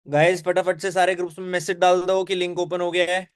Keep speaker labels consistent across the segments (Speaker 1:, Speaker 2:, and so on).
Speaker 1: Guys फटाफट से सारे ग्रुप्स में मैसेज डाल दो कि लिंक ओपन हो गया है।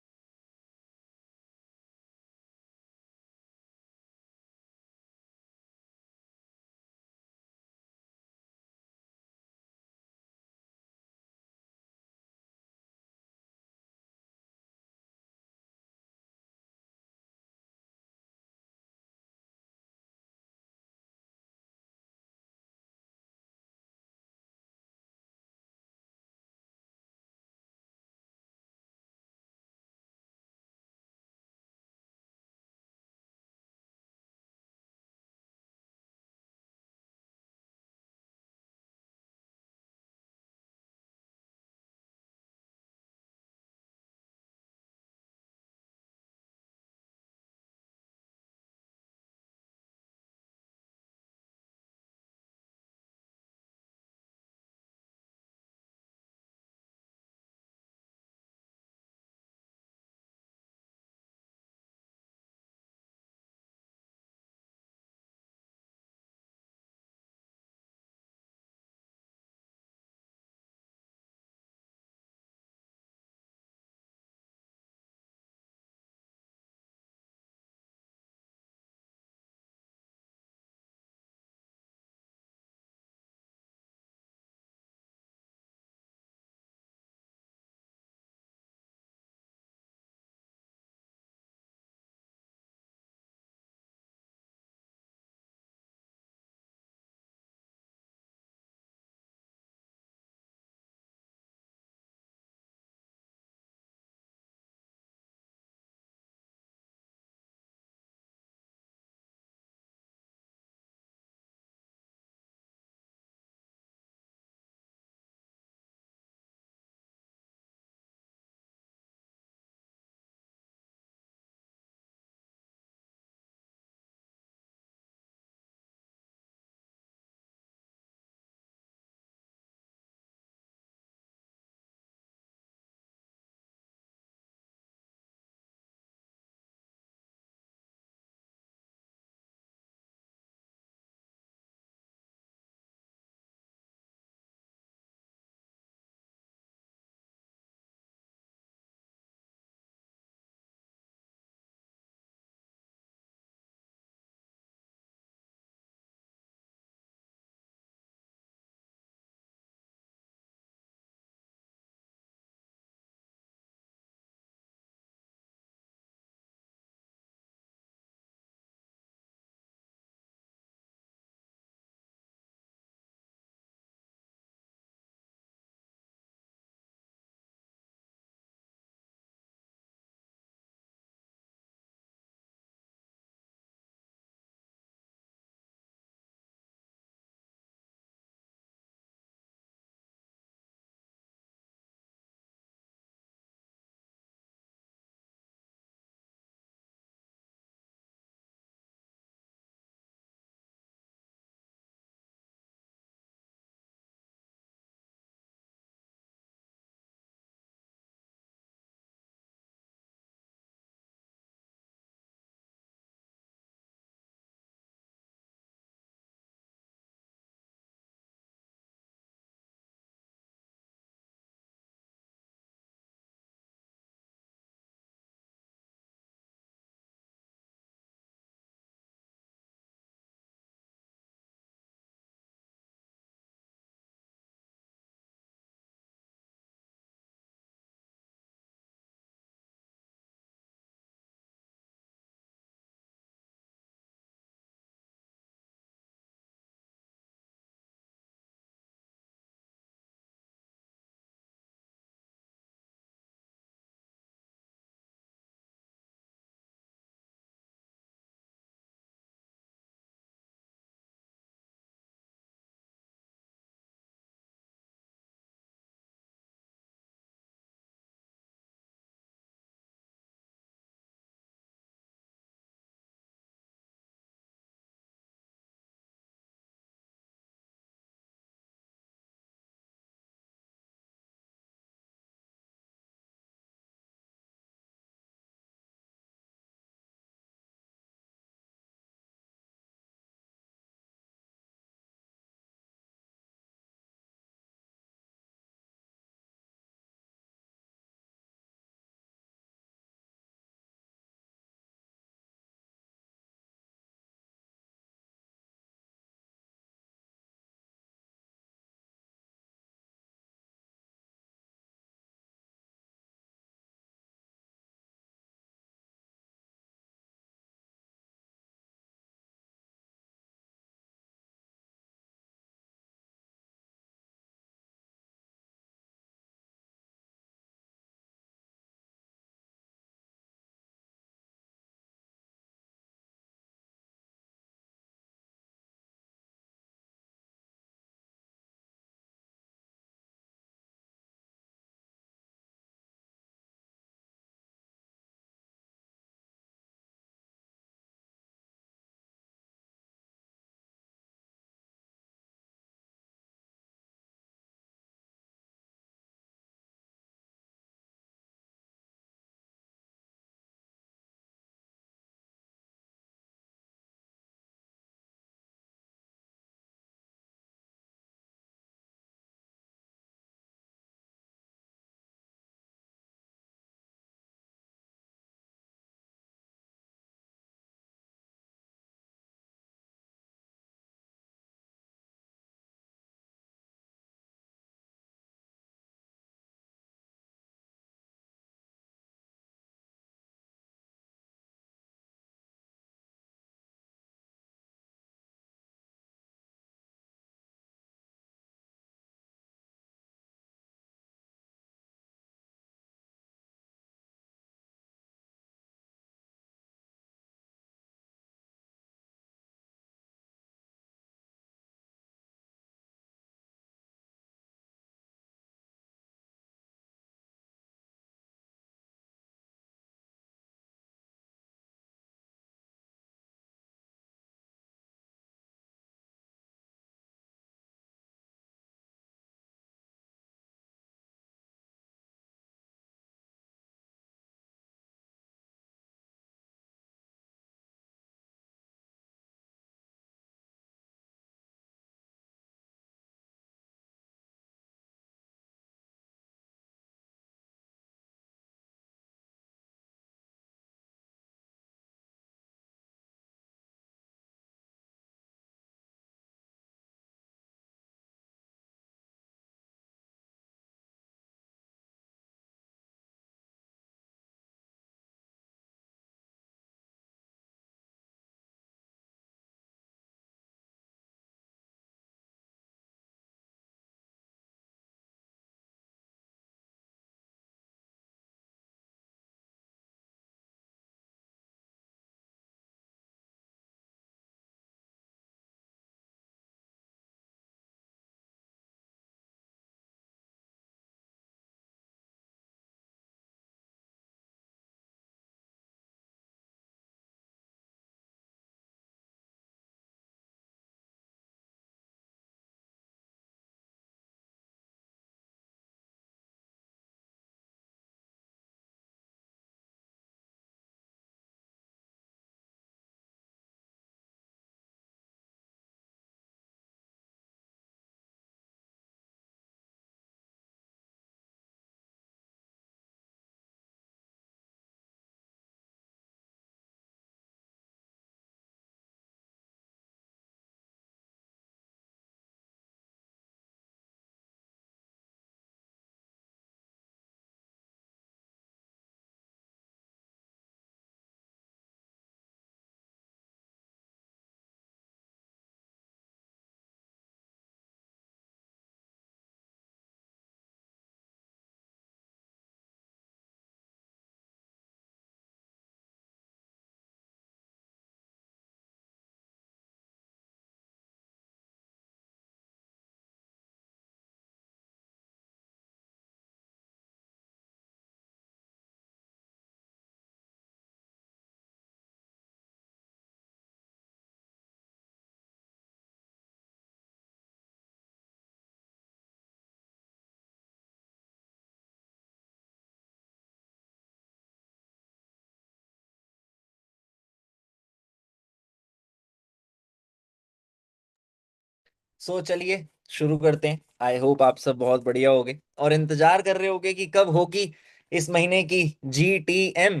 Speaker 1: सो चलिए शुरू करते हैं। आई होप आप सब बहुत बढ़िया होगे और इंतजार कर रहे होगे कि कब होगी इस महीने की GTM।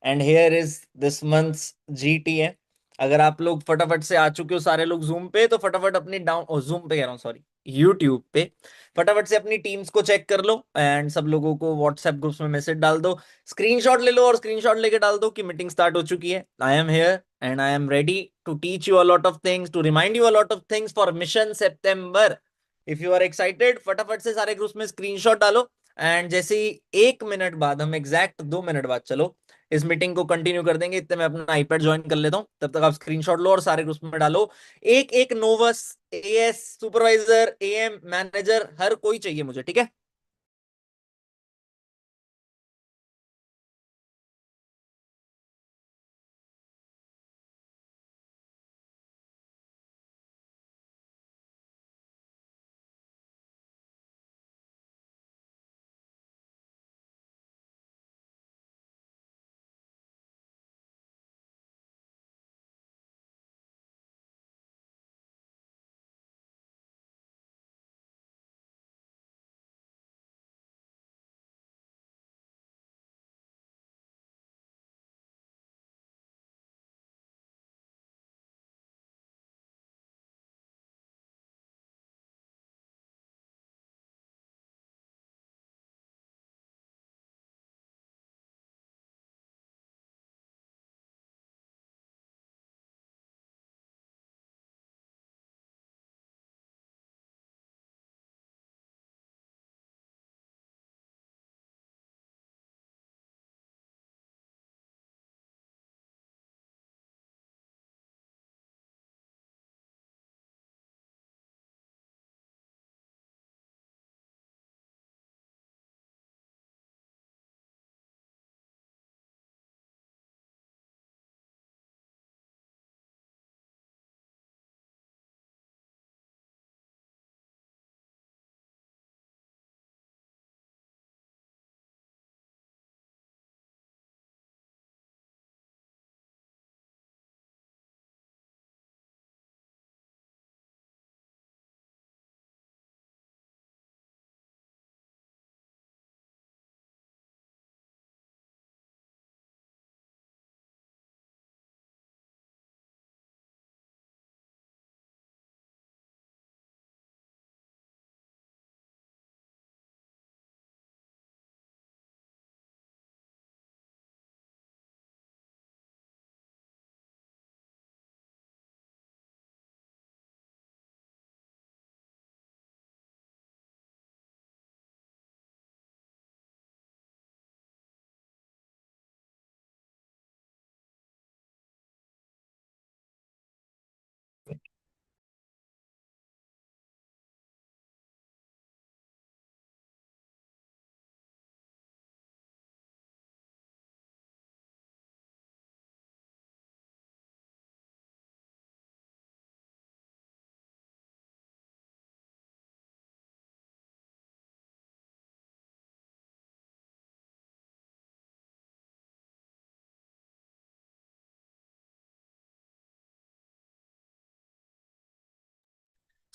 Speaker 1: And here is this months GTM। अगर आप लोग फटाफट से आ चुके हो सारे लोग जूम पे, तो फटाफट अपनी डाउन जूम पे कह रहा हूँ, सॉरी, यूट्यूब पे फटाफट से अपनी टीम्स को चेक कर लो एंड सब लोगों को व्हाट्सएप ग्रुप्स में मैसेज डाल दो। स्क्रीनशॉट ले लो और स्क्रीनशॉट लेके डाल दो कि मीटिंग स्टार्ट हो चुकी है। I am here and I am ready to teach you a lot of things, to remind you a lot of things for mission September. If you are excited, फटाफट से सारे ग्रुप्स में screenshot डालो। And जैसे ही 1 minute बाद, हम exact 2 minute बाद चलो इस मीटिंग को कंटिन्यू कर देंगे, इतने मैं अपना आईपैड ज्वाइन कर लेता हूँ। तब तक आप स्क्रीनशॉट लो और सारे ग्रुप्स में डालो। एक एक नोवस, AS सुपरवाइजर, AM मैनेजर, हर कोई चाहिए मुझे, ठीक है।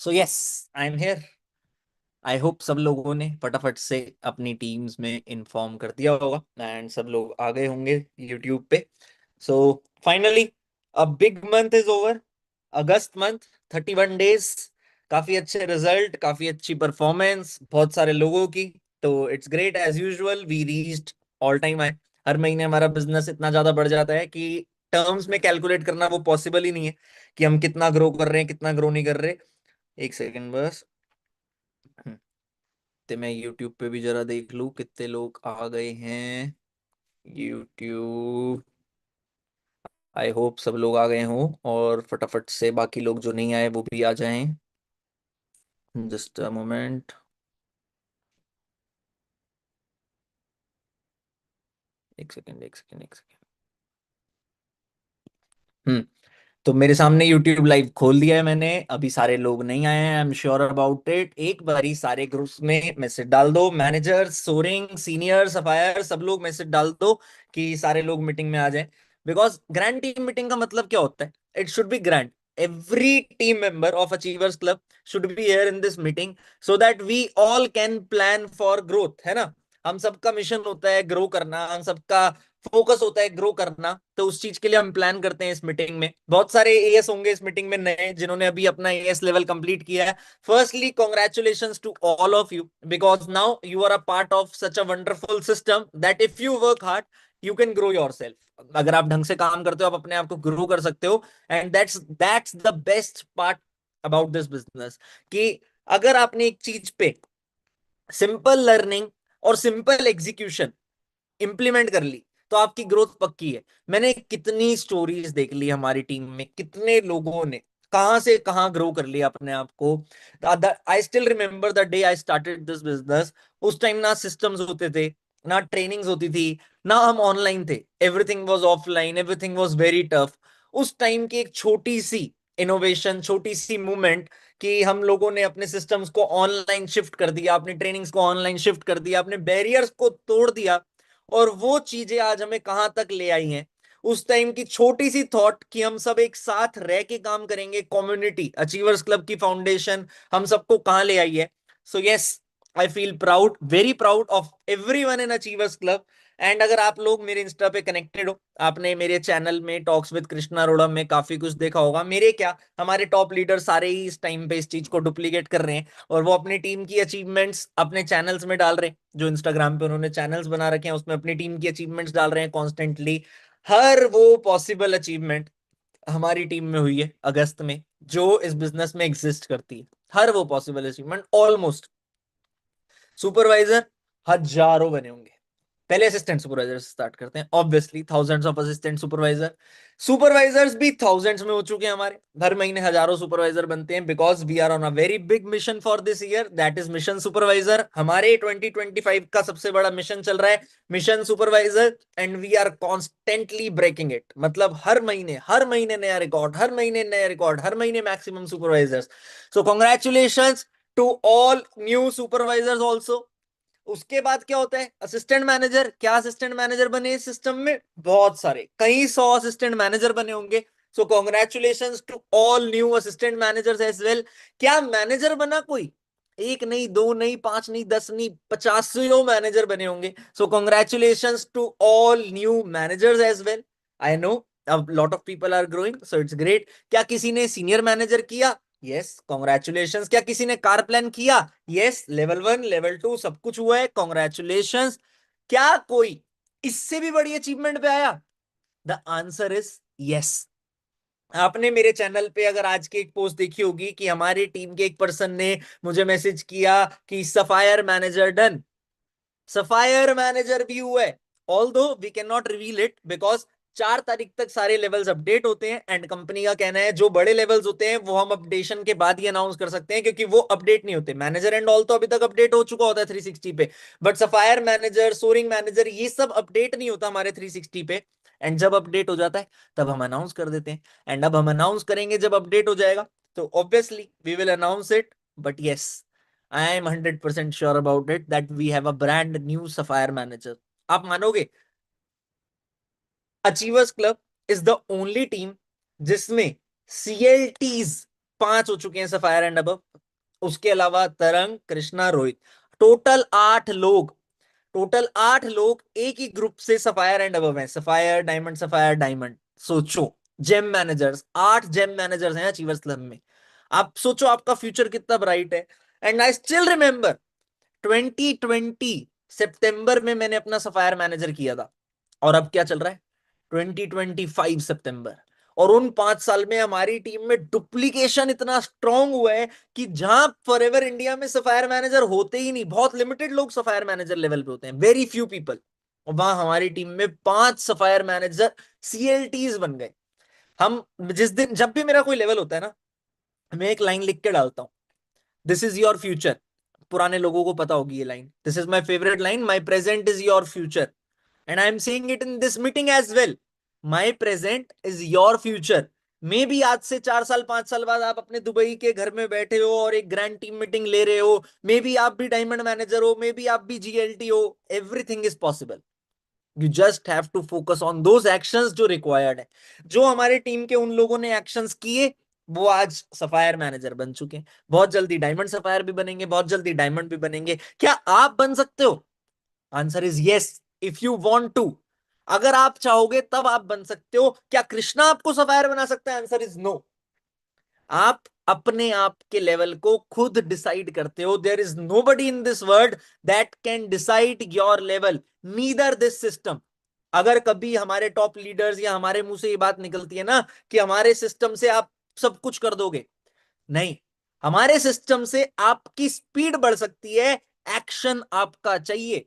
Speaker 1: So yes, I am here. I hope सब लोगों ने फटाफट से अपनी टीम्स में इन्फॉर्म कर दिया होगा एंड सब लोग आ गए होंगे यूट्यूब पे। So finally a big month is over. August month, 31 days, काफी अच्छे रिजल्ट, काफी अच्छी परफॉर्मेंस बहुत सारे लोगों की। तो it's great, as usual we reached all time high. हर महीने हमारा बिजनेस इतना ज्यादा बढ़ जाता है कि टर्म्स में कैलकुलेट करना वो पॉसिबल ही नहीं है कि हम कितना ग्रो कर रहे हैं, कितना ग्रो नहीं कर रहे। एक सेकेंड बस। ते मैं यूट्यूब पे भी जरा देख लूं कितने लोग आ गए हैं। यूट्यूब, आई होप सब लोग आ गए हों और फटाफट से बाकी लोग जो नहीं आए वो भी आ जाएं। Just a moment. एक सेकेंड, एक सेकेंड, एक सेकेंड। हम्म। तो मेरे सामने यूट्यूब लाइव खोल दिया है मैंने। अभी सारे लोग नहीं आए हैं, I am sure about it. एक बारी सारे ग्रुप्स में मैसेज डाल दो, मैनेजर, सोरिंग, सीनियर, सफायर, सब लोग मैसेज डाल दो कि सारे लोग मीटिंग में आ जाएं। बिकॉज ग्रैंड टीम मीटिंग का मतलब क्या होता है? It should be grand. every team member of Achievers Club should be here in this meeting so that we all can plan for growth, है ना। हम सबका मिशन होता है ग्रो करना, हम सबका फोकस होता है ग्रो करना, तो उस चीज के लिए हम प्लान करते हैं इस मीटिंग में। बहुत सारे एएस होंगे इस मीटिंग में नए, जिन्होंने अभी अपना एएस लेवल कंप्लीट किया है। Firstly congratulations to all of you, because now you are a part of such a wonderful system that if you work hard you can grow yourself. अगर आप ढंग से काम करते हो आप अपने आप को ग्रो कर सकते हो। And that's the best part about this business, कि अगर आपने एक चीज पे सिंपल लर्निंग और सिंपल एग्जीक्यूशन इंप्लीमेंट कर ली तो आपकी ग्रोथ पक्की है। मैंने कितनी स्टोरीज देख ली हमारी टीम में, कितने लोगों ने कहां से कहां ग्रो कर लिया अपने आप को। I still remember the day I started this business. उस टाइम ना सिस्टम्स होते थे, ना ट्रेनिंग्स होती थी, ना हम ऑनलाइन थे, everything was offline, everything was very tough. उस टाइम की एक छोटी सी इनोवेशन, छोटी सी मूवमेंट, कि हम लोगों ने अपने सिस्टम्स को ऑनलाइन शिफ्ट कर दिया, अपनी ट्रेनिंग्स को ऑनलाइन शिफ्ट कर दिया, अपने बैरियर्स को तोड़ दिया, और वो चीजें आज हमें कहां तक ले आई हैं। उस टाइम की छोटी सी थॉट कि हम सब एक साथ रह के काम करेंगे, कम्युनिटी, अचीवर्स क्लब की फाउंडेशन हम सबको कहां ले आई है। So yes, I feel proud, very proud of everyone in achievers club. And अगर आप लोग मेरे इंस्टा पे कनेक्टेड हो, आपने मेरे चैनल में टॉक्स विद कृष्णा अरोड़ा में काफी कुछ देखा होगा। मेरे क्या, हमारे टॉप लीडर सारे ही इस टाइम पे इस चीज को डुप्लीकेट कर रहे हैं, और वो अपनी टीम की अचीवमेंट्स अपने चैनल्स में डाल रहे हैं। जो इंस्टाग्राम पे उन्होंने चैनल्स बना रखे हैं उसमें अपनी टीम की अचीवमेंट्स डाल रहे हैं कॉन्स्टेंटली। हर वो पॉसिबल अचीवमेंट हमारी टीम में हुई है अगस्त में, जो इस बिजनेस में एग्जिस्ट करती है। हर वो पॉसिबल अचीवमेंट ऑलमोस्ट। सुपरवाइजर हजारों बने होंगे। पहले असिस्टेंट सुपरवाइजर से स्टार्ट करते हैं। Obviously thousands of assistant supervisor, supervisors भी थाउजेंड्स में हो चुके हैं हमारे। हर महीने हजारों सुपरवाइजर बनते हैं, because we are on a very big mission for this year, that is mission supervisor. हमारे 2025 का सबसे बड़ा मिशन चल रहा है, mission supervisor, and we are constantly breaking it. मतलब हर महीने नया रिकॉर्ड, हर महीने नया रिकॉर्ड, हर महीने maximum supervisors. So congratulation to all new supervisors also. उसके बाद क्या होता है, असिस्टेंट मैनेजर। क्या असिस्टेंट मैनेजर बने इस सिस्टम में? बहुत सारे, कई सौ असिस्टेंट मैनेजर बने होंगे। So congratulations to all new assistant managers as well. क्या मैनेजर बना कोई? एक नहीं, दो नहीं, पांच नहीं, 10 नहीं, 50 मैनेजर बने होंगे। So congratulations to all new managers as well. I know a lot of people are growing, so it's great। क्या किसी ने सीनियर मैनेजर किया? Yes, congratulations. क्या किसी ने कार प्लान किया? यस, लेवल 1 लेवल 2 सब कुछ हुआ है, कॉन्ग्रेचुलेशंस। क्या कोई इससे भी बड़ी अचीवमेंट पे आया? The answer is yes. आपने मेरे चैनल पे अगर आज की एक पोस्ट देखी होगी कि हमारी टीम के एक पर्सन ने मुझे मैसेज किया कि sapphire manager done. Sapphire manager भी हुआ है, although we can not reveal it, because 4 तारीख तक सारे लेवल्स अपडेट होते हैं, एंड कंपनी का कहना है जो बड़े लेवल्स होते हैं वो हम अपडेशन के बाद ही अनाउंस कर सकते हैं, क्योंकि वो अपडेट नहीं होते। मैनेजर एंड ऑल तो अभी तक अपडेट हो चुका होता है 360 पे, but sapphire manager, soaring manager, ये सब अपडेट नहीं होता हमारे 360 पे। एंड जब अपडेट हो जाता है तब हम अनाउंस कर देते हैं। एंड अब हम अनाउंस करेंगे जब अपडेट हो जाएगा, तो obviously we will announce it. But yes, I am 100% sure about it that we have a brand new Sapphire manager. आप मानोगे, achievers club is the only team जिसमें CLTs 5 हो चुके हैं, सफायर एंड अबव। उसके अलावा तरंग, कृष्णा, रोहित, टोटल 8 लोग। टोटल 8 लोग एक ही ग्रुप से सफायर एंड अबव हैं, सफायर डायमंड, सफायर डायमंड। सोचो, जेम मैनेजर्स, 8 जेम मैनेजर्स हैं अचीवर्स क्लब में। आप सोचो आपका फ्यूचर कितना ब्राइट है। एंड आई स्टिल रिमेंबर 2020 सितंबर में मैंने अपना सफायर मैनेजर किया था, और अब क्या चल रहा है, 2025 सितंबर। और उन 5 साल में हमारी टीम में डुप्लीकेशन इतना स्ट्रांग हुआ है कि जहां फॉरएवर इंडिया में सफायर मैनेजर होते ही नहीं, बहुत लिमिटेड लोग सफायर मैनेजर लेवल पे होते हैं, वेरी फ्यू पीपल, और वहां हमारी टीम में 5 सफायर मैनेजर CLTs बन गए। हम जिस दिन जब भी मेरा कोई लेवल होता है ना, मैं एक लाइन लिख के डालता हूँ, दिस इज योर फ्यूचर। पुराने लोगों को पता होगी ये line, this is my favourite line, my present is your future. And I am saying it in this meeting as well, my present is your future. Maybe आज से 4 साल 5 साल बाद आप अपने दुबई के घर में बैठे हो और एक ग्रैंड टीम मीटिंग ले रहे हो, मे बी आप भी डायमंड मैनेजर हो, मे बी आप भी GLT हो, everything is possible. You just have to focus on those actions जो रिक्वायर्ड है। जो हमारे टीम के उन लोगों ने एक्शंस किए, वो आज सफायर मैनेजर बन चुके हैं, बहुत जल्दी डायमंड सफायर भी बनेंगे, बहुत जल्दी डायमंड भी बनेंगे। क्या आप बन सकते हो? Answer is yes, if you want to. अगर आप चाहोगे तब आप बन सकते हो। क्या कृष्णा आपको सफायर बना सकता है? Answer is no. आप अपने आप के लेवल को खुद डिसाइड करते हो। There is nobody in this world that can decide your level, neither this system. अगर कभी हमारे टॉप लीडर्स या हमारे मुंह से ये बात निकलती है ना कि हमारे सिस्टम से आप सब कुछ कर दोगे, नहीं। हमारे सिस्टम से आपकी स्पीड बढ़ सकती है, एक्शन आपका चाहिए।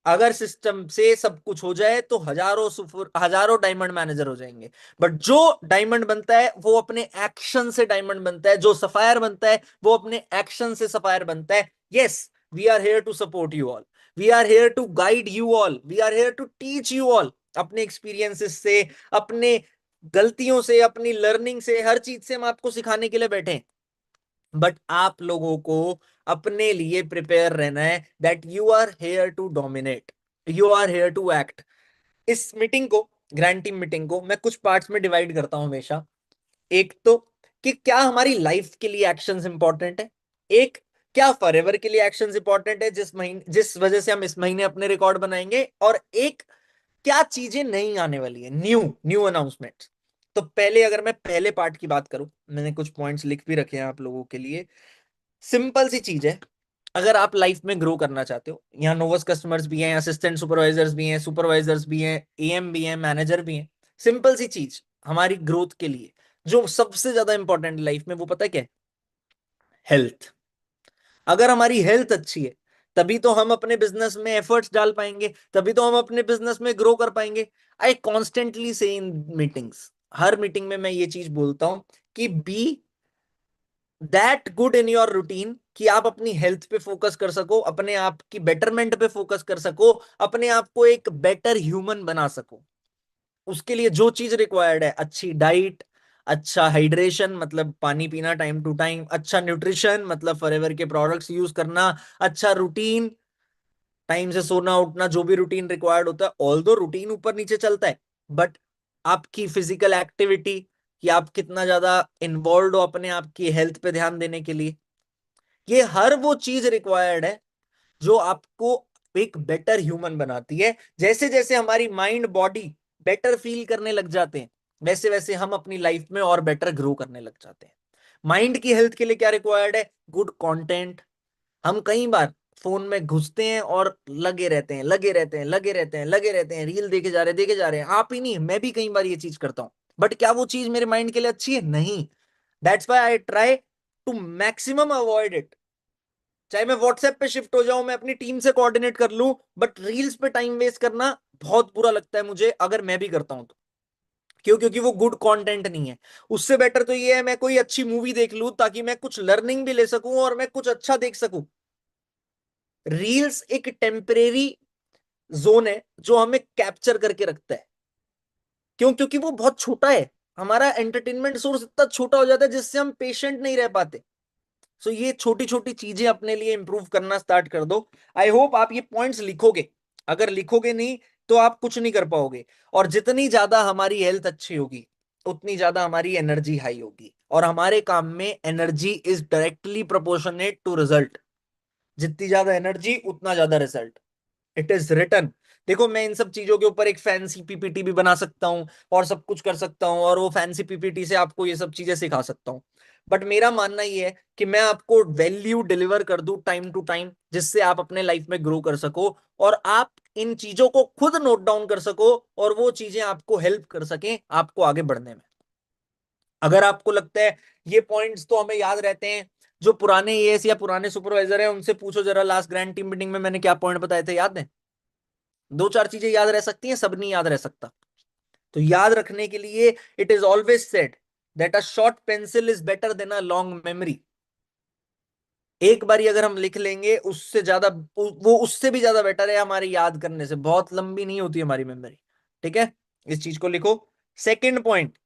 Speaker 1: अगर सिस्टम से सब कुछ हो जाए तो हजारों सुपर हजारों डायमंड मैनेजर हो जाएंगे, बट जो डायमंड बनता है वो अपने एक्शन से डायमंड बनता है। जो सफायर बनता है वो अपने एक्शन से सफायर बनता है। Yes, we are here to support you all, we are here to guide you all, we are here to teach you all. अपने एक्सपीरियंसेस से, अपने गलतियों से, अपनी लर्निंग से, हर चीज से हम आपको सिखाने के लिए बैठे हैं। बट आप लोगों को अपने लिए प्रिपेयर रहना है that you are here to dominate, you are here to act. इस मीटिंग को, ग्रैंड टीम मीटिंग को मैं कुछ पार्ट्स में डिवाइड करता हूं हमेशा। एक तो कि क्या हमारी लाइफ के लिए एक्शंस इंपॉर्टेंट है, एक क्या फॉरएवर के लिए एक्शंस इंपॉर्टेंट है जिस महीने, जिस वजह से हम इस महीने अपने रिकॉर्ड बनाएंगे, और एक क्या चीजें नई आने वाली है, न्यू न्यू अनाउंसमेंट। तो पहले अगर मैं पहले पार्ट की बात करूं, मैंने कुछ पॉइंट्स लिख भी रखे हैं आप लोगों के लिए। सिंपल सी चीज है, अगर आप लाइफ में ग्रो करना चाहते हो, यहाँ नोवस कस्टमर्स भी हैं, असिस्टेंट सुपरवाइजर्स भी हैं, सुपरवाइजर्स भी हैं, एएम भी हैं, मैनेजर भी हैं। सिंपल सी चीज हमारी ग्रोथ के लिए जो सबसे ज्यादा इंपॉर्टेंट लाइफ में, वो पता है क्या है? हेल्थ। अगर हमारी हेल्थ अच्छी है तभी तो हम अपने बिजनेस में एफर्ट्स डाल पाएंगे, तभी तो हम अपने बिजनेस में ग्रो कर पाएंगे। आई कॉन्स्टेंटली से इन मीटिंग्स, हर मीटिंग में मैं ये चीज बोलता हूं कि be that good in your routine कि आप अपनी हेल्थ पे फोकस कर सको, अपने आप की बेटरमेंट पे फोकस कर सको, अपने आप को एक बेटर ह्यूमन बना सको। उसके लिए जो चीज रिक्वायर्ड है, अच्छी डाइट, अच्छा हाइड्रेशन मतलब पानी पीना टाइम टू टाइम, अच्छा न्यूट्रिशन मतलब फॉरएवर के प्रोडक्ट्स यूज करना, अच्छा रूटीन, टाइम से सोना उठना, जो भी रूटीन रिक्वायर्ड होता है। ऑल दो रूटीन ऊपर नीचे चलता है, बट आपकी फिजिकल एक्टिविटी, कि आप कितना ज्यादा इन्वॉल्व हो अपने आप की हेल्थ पे ध्यान देने के लिए, ये हर वो चीज रिक्वायर्ड है जो आपको एक बेटर ह्यूमन बनाती है। जैसे जैसे हमारी माइंड बॉडी बेटर फील करने लग जाते हैं, वैसे वैसे हम अपनी लाइफ में और बेटर ग्रो करने लग जाते हैं। माइंड की हेल्थ के लिए क्या रिक्वायर्ड है? Good content. हम कई बार फोन में घुसते हैं और लगे रहते हैं, लगे रहते हैं, लगे रहते हैं, लगे रहते हैं, रील देखे जा रहे हैं, देखे जा रहे हैं। आप ही नहीं, मैं भी कई बार ये चीज करता हूं, बट क्या वो चीज मेरे माइंड के लिए अच्छी है? नहीं। That's why I try to maximum avoid it. चाहे मैं व्हाट्सएप पे शिफ्ट हो जाऊं, मैं अपनी टीम से कोऑर्डिनेट कर लूं, बट रील्स पे टाइम वेस्ट करना बहुत बुरा लगता है मुझे, अगर मैं भी करता हूं तो। क्यों? क्योंकि वो गुड कंटेंट नहीं है। उससे बेटर तो ये है मैं कोई अच्छी मूवी देख लूं ताकि मैं कुछ लर्निंग भी ले सकूं और मैं कुछ अच्छा देख सकूं। रील्स एक टेम्परेरी जोन है जो हमें कैप्चर करके रखता है। क्यों? क्योंकि वो बहुत छोटा है। हमारा एंटरटेनमेंट सोर्स इतना छोटा हो जाता है जिससे हम पेशेंट नहीं रह पाते। सो ये छोटी छोटी चीजें अपने लिए इंप्रूव करना स्टार्ट कर दो। आई होप आप ये पॉइंट्स लिखोगे। अगर लिखोगे नहीं तो आप कुछ नहीं कर पाओगे। और जितनी ज्यादा हमारी हेल्थ अच्छी होगी उतनी ज्यादा हमारी एनर्जी हाई होगी, और हमारे काम में energy is directly proportionate to result. जितनी ज्यादा एनर्जी उतना ज्यादा रिजल्ट। It is written. देखो, मैं इन सब चीजों के ऊपर एक फैंसी पीपीटी भी बना सकता हूँ और सब कुछ कर सकता हूँ, और वो फैंसी पीपीटी से आपको ये सब चीजें सिखा सकता हूँ। बट मेरा मानना ये है कि मैं आपको वैल्यू डिलीवर कर दूं टाइम टू टाइम, जिससे आप अपने लाइफ में ग्रो कर सको, और आप इन चीजों को खुद नोट डाउन कर सको, और वो चीजें आपको हेल्प कर सकें आपको आगे बढ़ने में। अगर आपको लगता है ये पॉइंट्स तो हमें याद रहते हैं, जो पुराने एएस या पुराने सुपरवाइजर हैं उनसे पूछो जरा, लास्ट ग्रैंड टीम मीटिंग में मैंने क्या पॉइंट बताए थे, याद है? दो चार चीजें याद रह सकती हैं, सब नहीं याद रह सकता। तो याद रखने के लिए it is always said that a short pencil is better than a long memory. एक बारी अगर हम लिख लेंगे, उससे ज्यादा, वो उससे भी ज्यादा बेटर है हमारे याद करने से। बहुत लंबी नहीं होती हमारी मेमोरी। ठीक है, इस चीज को लिखो। सेकंड पॉइंट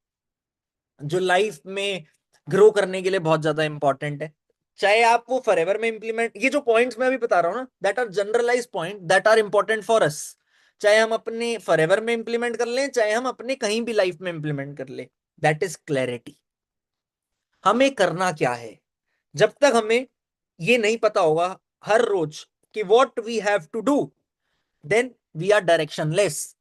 Speaker 1: जो लाइफ में ग्रो करने के लिए बहुत ज्यादा इंपॉर्टेंट है, चाहे आप वो फॉरएवर में इंप्लीमेंट, ये जो पॉइंट्स मैं अभी बता रहा हूं ना, that are generalize point that are important for us. चाहे हम अपने फॉरएवर में इंप्लीमेंट कर लें, चाहे हम अपने कहीं भी लाइफ में इंप्लीमेंट कर ले, दैट इज क्लैरिटी। हमें करना क्या है। जब तक हमें ये नहीं पता होगा हर रोज कि what we have to do, then we are directionless.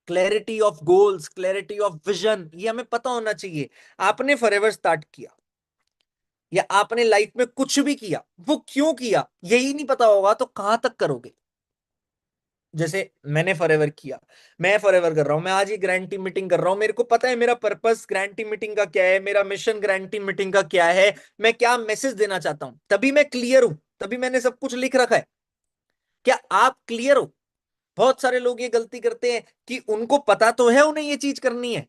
Speaker 1: Clarity of goals, clarity of vision, ये हमें पता होना चाहिए। आपने फॉरएवर स्टार्ट किया या आपने लाइफ में कुछ भी किया, वो क्यों किया यही नहीं पता होगा तो कहां तक करोगे। जैसे मैंने फॉरएवर किया, मैं फॉरएवर कर रहा हूं, मैं आज ये ग्रैंड टीम मीटिंग कर रहा हूं, मेरे को पता है मेरा पर्पस ग्रैंड टीम मीटिंग का क्या है, मेरा मिशन ग्रैंड टीम मीटिंग का क्या है, मैं क्या मैसेज देना चाहता हूं, तभी मैं क्लियर हूं, तभी मैंने सब कुछ लिख रखा है। क्या आप क्लियर हो? बहुत सारे लोग ये गलती करते हैं कि उनको पता तो है उन्हें ये चीज करनी है,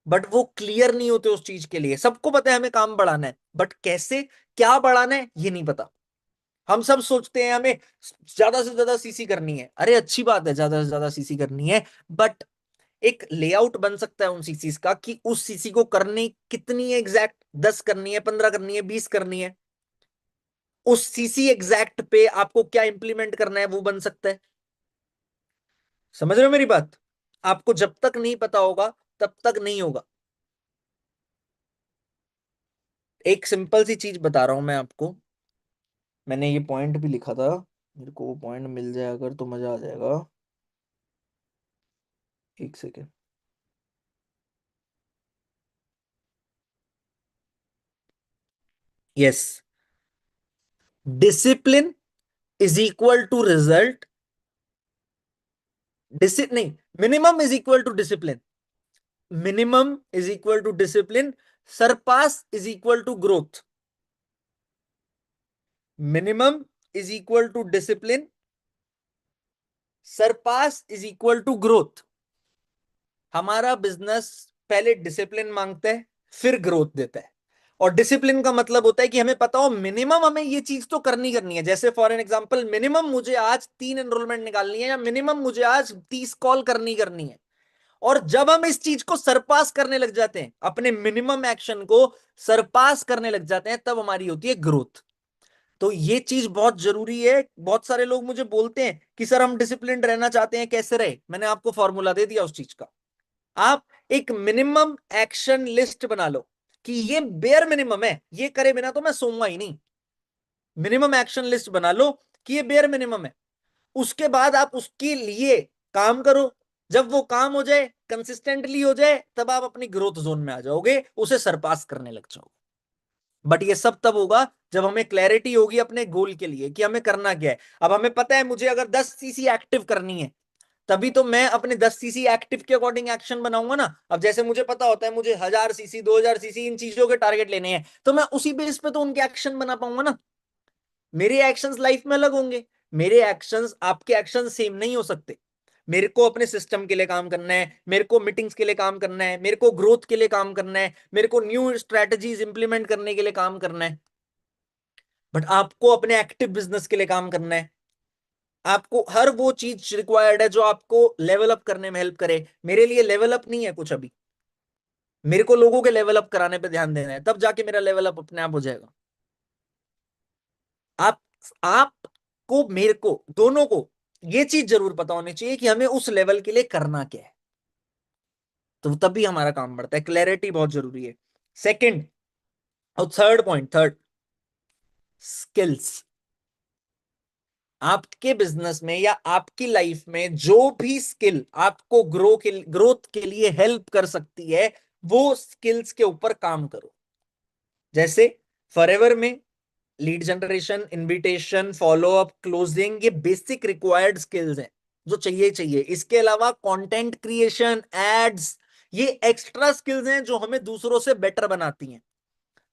Speaker 1: बट वो क्लियर नहीं होते उस चीज के लिए। सबको पता है हमें काम बढ़ाना है, बट कैसे, क्या बढ़ाना है ये नहीं पता। हम सब सोचते हैं हमें ज्यादा से ज्यादा सीसी करनी है, अरे अच्छी बात है ज्यादा से ज्यादा सीसी करनी है, बट एक लेआउट बन सकता है उन सीसीज का कि उस सीसी को करनी कितनी है एग्जैक्ट, 10 करनी है, 15 करनी है, 20 करनी है। उस सीसी एग्जैक्ट पे आपको क्या इंप्लीमेंट करना है वो बन सकता है। समझ रहे हो मेरी बात? आपको जब तक नहीं पता होगा तब तक नहीं होगा। एक सिंपल सी चीज बता रहा हूं मैं आपको, मैंने ये पॉइंट भी लिखा था, मेरे को वो पॉइंट मिल जाए अगर तो मजा आ जाएगा। एक second. Yes, discipline is equal to result. नहीं, minimum is equal to discipline, minimum is equal to discipline, surpass is equal to growth. Minimum is equal to discipline, surpass is equal to growth. हमारा business पहले discipline मांगता है, फिर growth देता है। और discipline का मतलब होता है कि हमें पता हो मिनिमम हमें ये चीज तो करनी है। जैसे फॉर एन एग्जांपल, मिनिमम मुझे आज 3 एनरोलमेंट निकालनी है, या मिनिमम मुझे आज 30 कॉल करनी है। और जब हम इस चीज को सरपास करने लग जाते हैं, अपने मिनिमम एक्शन को सरपास करने लग जाते हैं, तब हमारी होती है ग्रोथ। तो ये चीज बहुत जरूरी है। बहुत सारे लोग मुझे बोलते हैं कि सर हम डिसिप्लिन रहना चाहते हैं, कैसे रहे? मैंने आपको फॉर्मूला दे दिया उस चीज का। आप एक मिनिमम एक्शन लिस्ट बना लो कि ये बेयर मिनिमम है, ये करे बिना तो मैं सोऊंगा ही नहीं। मिनिमम एक्शन लिस्ट बना लो कि ये बेयर मिनिमम है। उसके बाद आप उसके लिए काम करो। जब वो काम हो जाए, कंसिस्टेंटली हो जाए, तब आप अपनी ग्रोथ जोन में आ जाओगे, उसे सरपास करने लग जाओगे। बट ये सब तब होगा जब हमें क्लैरिटी होगी अपने गोल के लिए कि हमें करना क्या है। अब हमें पता है मुझे अगर 10 सीसी एक्टिव करनी है, तभी तो मैं अपने 10 सीसी एक्टिव के अकॉर्डिंग एक्शन बनाऊंगा ना। अब जैसे मुझे पता होता है मुझे 1000 सीसी, 2000 सीसी इन चीजों के टारगेट लेने हैं, तो मैं उसी बेस पे तो उनके एक्शन बना पाऊंगा ना। मेरे एक्शंस लाइफ में अलग होंगे, मेरे एक्शंस आपके एक्शन सेम नहीं हो सकते। मेरे को अपने सिस्टम के लिए काम करना है, मेरे को मीटिंग्स के लिए काम करना है, मेरे को ग्रोथ के लिए काम करना है, मेरे को न्यू स्ट्रेटजीज इंप्लीमेंट करने के लिए काम करना है। बट आपको अपने एक्टिव बिजनेस के लिए काम करना है। आपको हर वो चीज रिक्वायर्ड है जो आपको लेवल अप करने में हेल्प करे। मेरे लिए लेवल अप नहीं है कुछ अभी, मेरे को लोगों के लेवल अप कराने पे ध्यान देना है, तब जाके मेरा लेवल अप अपने आप हो जाएगा। आप आपको मेरे को दोनों को ये चीज जरूर पता होनी चाहिए कि हमें उस लेवल के लिए करना क्या है, तो तभी हमारा काम बढ़ता है। क्लैरिटी बहुत जरूरी है। सेकंड और थर्ड पॉइंट, थर्ड, स्किल्स। आपके बिजनेस में या आपकी लाइफ में जो भी स्किल आपको ग्रोथ के लिए हेल्प कर सकती है, वो स्किल्स के ऊपर काम करो। जैसे फॉरएवर में lead generation, invitation, follow up, closing, ये बेसिक रिक्वायर्ड स्किल्स हैं जो चाहिए चाहिए। इसके अलावा कंटेंट क्रिएशन, एड्स, ये एक्स्ट्रा स्किल्स हैं जो हमें दूसरों से बेटर बनाती हैं।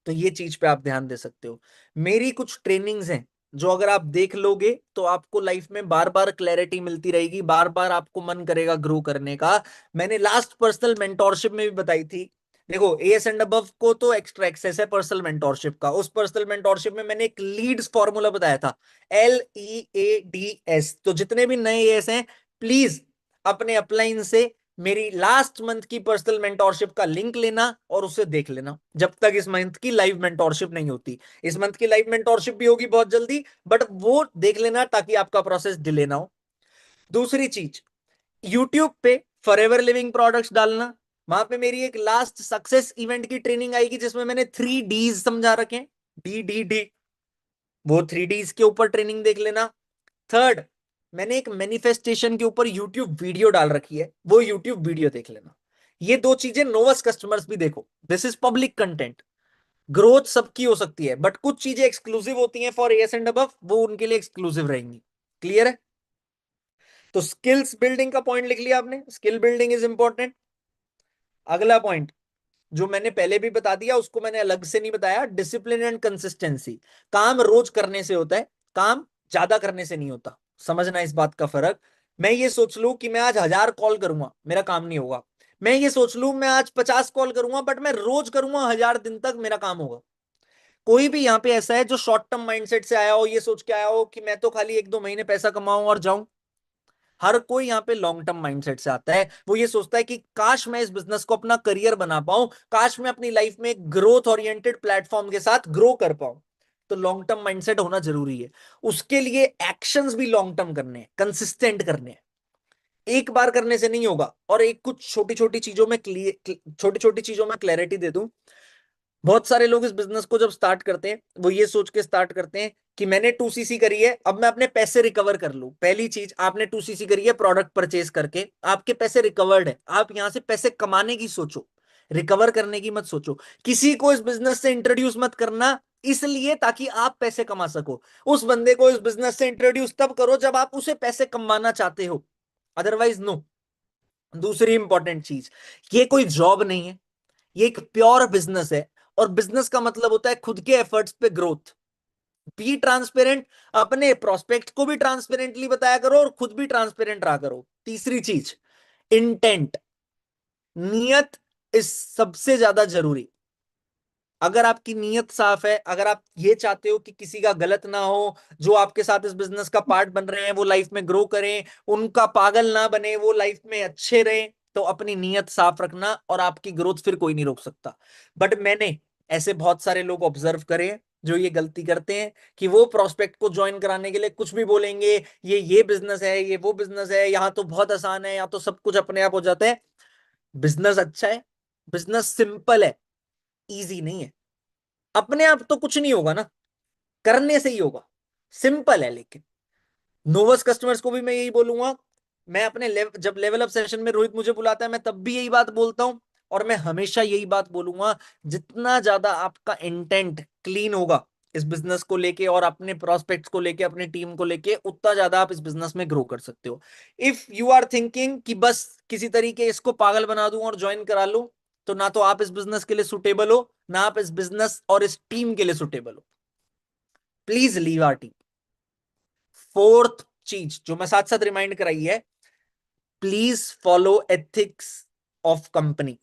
Speaker 1: तो ये चीज पे आप ध्यान दे सकते हो। मेरी कुछ ट्रेनिंग्स हैं जो अगर आप देख लोगे तो आपको लाइफ में बार बार क्लैरिटी मिलती रहेगी, बार बार आपको मन करेगा ग्रो करने का। मैंने लास्ट पर्सनल मेंटोरशिप में भी बताई थी। देखो, एएस एंड अबव को तो एक्स्ट्रा एक्सेस है पर्सनल मेंटोरशिप का। उस पर्सनल मेंटोरशिप में मैंने एक लीड्स फॉर्मूला बताया था, LEADS। तो जितने भी नए एएस हैं, प्लीज अपने अपलाइन से मेरी लास्ट मंथ की पर्सनल मेंटोरशिप का लिंक लेना और उसे देख लेना, जब तक इस मंथ की लाइव मेंटोरशिप नहीं होती। इस मंथ की लाइव मेंटोरशिप भी होगी बहुत जल्दी, बट वो देख लेना ताकि आपका प्रोसेस डिले ना हो। दूसरी चीज, यूट्यूब पे फॉरएवर लिविंग प्रोडक्ट्स डालना, वहां पे मेरी एक लास्ट सक्सेस इवेंट की ट्रेनिंग आएगी जिसमें मैंने 3 Ds समझा रखे हैं, डी डी डी, वो 3 Ds के ऊपर ट्रेनिंग देख लेना। थर्ड, मैंने एक मैनिफेस्टेशन के ऊपर यूट्यूब वीडियो डाल रखी है, वो यूट्यूब वीडियो देख लेना। ये 2 चीजें नोवस कस्टमर्स भी देखो, this is public content. Growth सबकी हो सकती है, बट कुछ चीजें एक्सक्लूसिव होती हैं फॉर एस एंड अबव, वो उनके लिए एक्सक्लूसिव रहेंगी। क्लियर है? तो स्किल्स बिल्डिंग का पॉइंट लिख लिया आपने, स्किल बिल्डिंग इज इंपॉर्टेंट। अगला पॉइंट जो मैंने पहले भी बता दिया, उसको मैंने अलग से नहीं बताया, डिसिप्लिन एंड कंसिस्टेंसी। काम रोज करने से होता है, काम ज्यादा करने से नहीं होता, समझना इस बात का फर्क। मैं ये सोच लूं कि मैं आज 1000 कॉल करूंगा, मेरा काम नहीं होगा। मैं ये सोच लूं मैं आज 50 कॉल करूंगा, बट मैं रोज करूंगा 1000 दिन तक, मेरा काम होगा। कोई भी यहाँ पे ऐसा है जो शॉर्ट टर्म माइंडसेट से आया हो, ये सोच के आया हो कि मैं तो खाली 1-2 महीने पैसा कमाऊं और जाऊं? हर कोई यहाँ पे लॉन्ग टर्म माइंडसेट से आता है। वो ये सोचता है कि काश मैं इस बिजनेस को अपना करियर बना पाऊं, काश मैं अपनी लाइफ में एक ग्रोथ ओरिएंटेड प्लेटफॉर्म के साथ ग्रो कर पाऊं। तो लॉन्ग टर्म माइंडसेट होना जरूरी है। उसके लिए एक्शंस भी लॉन्ग टर्म करने हैं, कंसिस्टेंट करने हैं। एक बार करने से नहीं होगा। और एक कुछ छोटी छोटी चीजों में छोटी छोटी चीजों में क्लैरिटी दे दूं। बहुत सारे लोग इस बिजनेस को जब स्टार्ट करते हैं, वो ये सोच के स्टार्ट करते हैं कि मैंने 2cc करी है, अब मैं अपने पैसे रिकवर कर लूं। पहली चीज, आपने 2cc करी है प्रोडक्ट परचेज करके, आपके पैसे रिकवर्ड है, आप यहां से पैसे कमाने की सोचो, रिकवर करने की मत सोचो। किसी को इस बिजनेस से इंट्रोड्यूस मत करना इसलिए ताकि आप पैसे कमा सको। उस बंदे को इस बिजनेस से इंट्रोड्यूस तब करो जब आप उसे पैसे कमाना चाहते हो, अदरवाइज नो। दूसरी इंपॉर्टेंट चीज, ये कोई जॉब नहीं है, ये एक प्योर बिजनेस है। और बिजनेस का मतलब होता है खुद के एफर्ट्स पे ग्रोथ। बी ट्रांसपेरेंट, अपने प्रोस्पेक्ट को भी ट्रांसपेरेंटली बताया करो और खुद भी ट्रांसपेरेंट रहा करो। तीसरी चीज, इंटेंट, नियत इस सबसे ज्यादा जरूरी। अगर आपकी नीयत साफ है, अगर आप ये चाहते हो कि किसी का गलत ना हो, जो आपके साथ इस बिजनेस का पार्ट बन रहे हैं वो लाइफ में ग्रो करें, उनका पागल ना बने, वो लाइफ में अच्छे रहे, तो अपनी नीयत साफ रखना और आपकी ग्रोथ फिर कोई नहीं रोक सकता। बट मैंने ऐसे बहुत सारे लोग ऑब्जर्व करे हैं जो ये गलती करते हैं कि वो प्रोस्पेक्ट को ज्वाइन कराने के लिए कुछ भी बोलेंगे, ये बिजनेस है, ये वो बिजनेस है, यहाँ तो बहुत आसान है, यहाँ तो सब कुछ अपने आप हो जाता है। बिजनेस अच्छा है, बिजनेस सिंपल है, इजी नहीं है। अपने आप तो कुछ नहीं होगा ना, करने से ही होगा। सिंपल है। लेकिन नोवस कस्टमर्स को भी मैं यही बोलूंगा। मैं अपने जब लेवल अप सेशन में रोहित मुझे बुलाता है, मैं तब भी यही बात बोलता हूं। और मैं हमेशा यही बात बोलूंगा, जितना ज्यादा आपका इंटेंट क्लीन होगा इस बिजनेस को लेके और अपने प्रोस्पेक्ट्स को लेके, अपनी टीम को लेके, उतना ज्यादा आप इस बिजनेस में ग्रो कर सकते हो। इफ यू आर थिंकिंग कि बस किसी तरीके इसको पागल बना दूं और ज्वाइन करा लूं, तो ना तो आप इस बिजनेस के लिए सुटेबल हो, ना आप इस बिजनेस और इस टीम के लिए सुटेबल हो। Please leave our team. Fourth चीज जो मैं साथ साथ रिमाइंड कराई है, please follow ethics of company.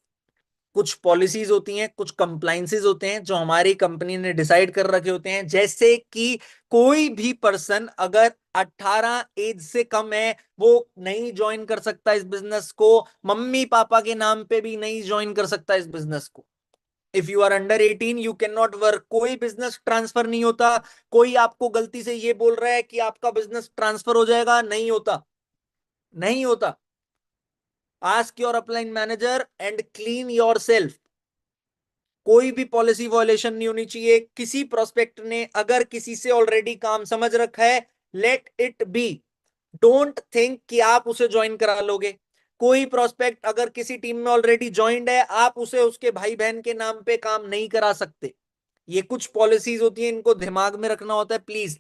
Speaker 1: कुछ पॉलिसीज होती हैं, कुछ कंप्लाइंसेस होते हैं जो हमारी कंपनी ने डिसाइड कर रखे होते हैं। जैसे कि कोई भी पर्सन अगर 18 एज से कम है, वो नहीं ज्वाइन कर सकता इस बिजनेस को। मम्मी पापा के नाम पे भी नहीं ज्वाइन कर सकता इस बिजनेस को। If you are under 18 you can not work. कोई बिजनेस ट्रांसफर नहीं होता। कोई आपको गलती से ये बोल रहा है कि आपका बिजनेस ट्रांसफर हो जाएगा, नहीं होता, नहीं होता। Ask your upline manager and clean your self. कोई भी पॉलिसी वॉयलेशन नहीं होनी चाहिए। किसी प्रोस्पेक्ट ने अगर किसी से ऑलरेडी काम समझ रखा है, let it be. Don't think कि आप उसे ज्वाइन करा लोगे। कोई प्रोस्पेक्ट अगर किसी टीम में ऑलरेडी ज्वाइंड है, आप उसे उसके भाई बहन के नाम पे काम नहीं करा सकते। ये कुछ पॉलिसीज होती हैं, इनको दिमाग में रखना होता है प्लीज।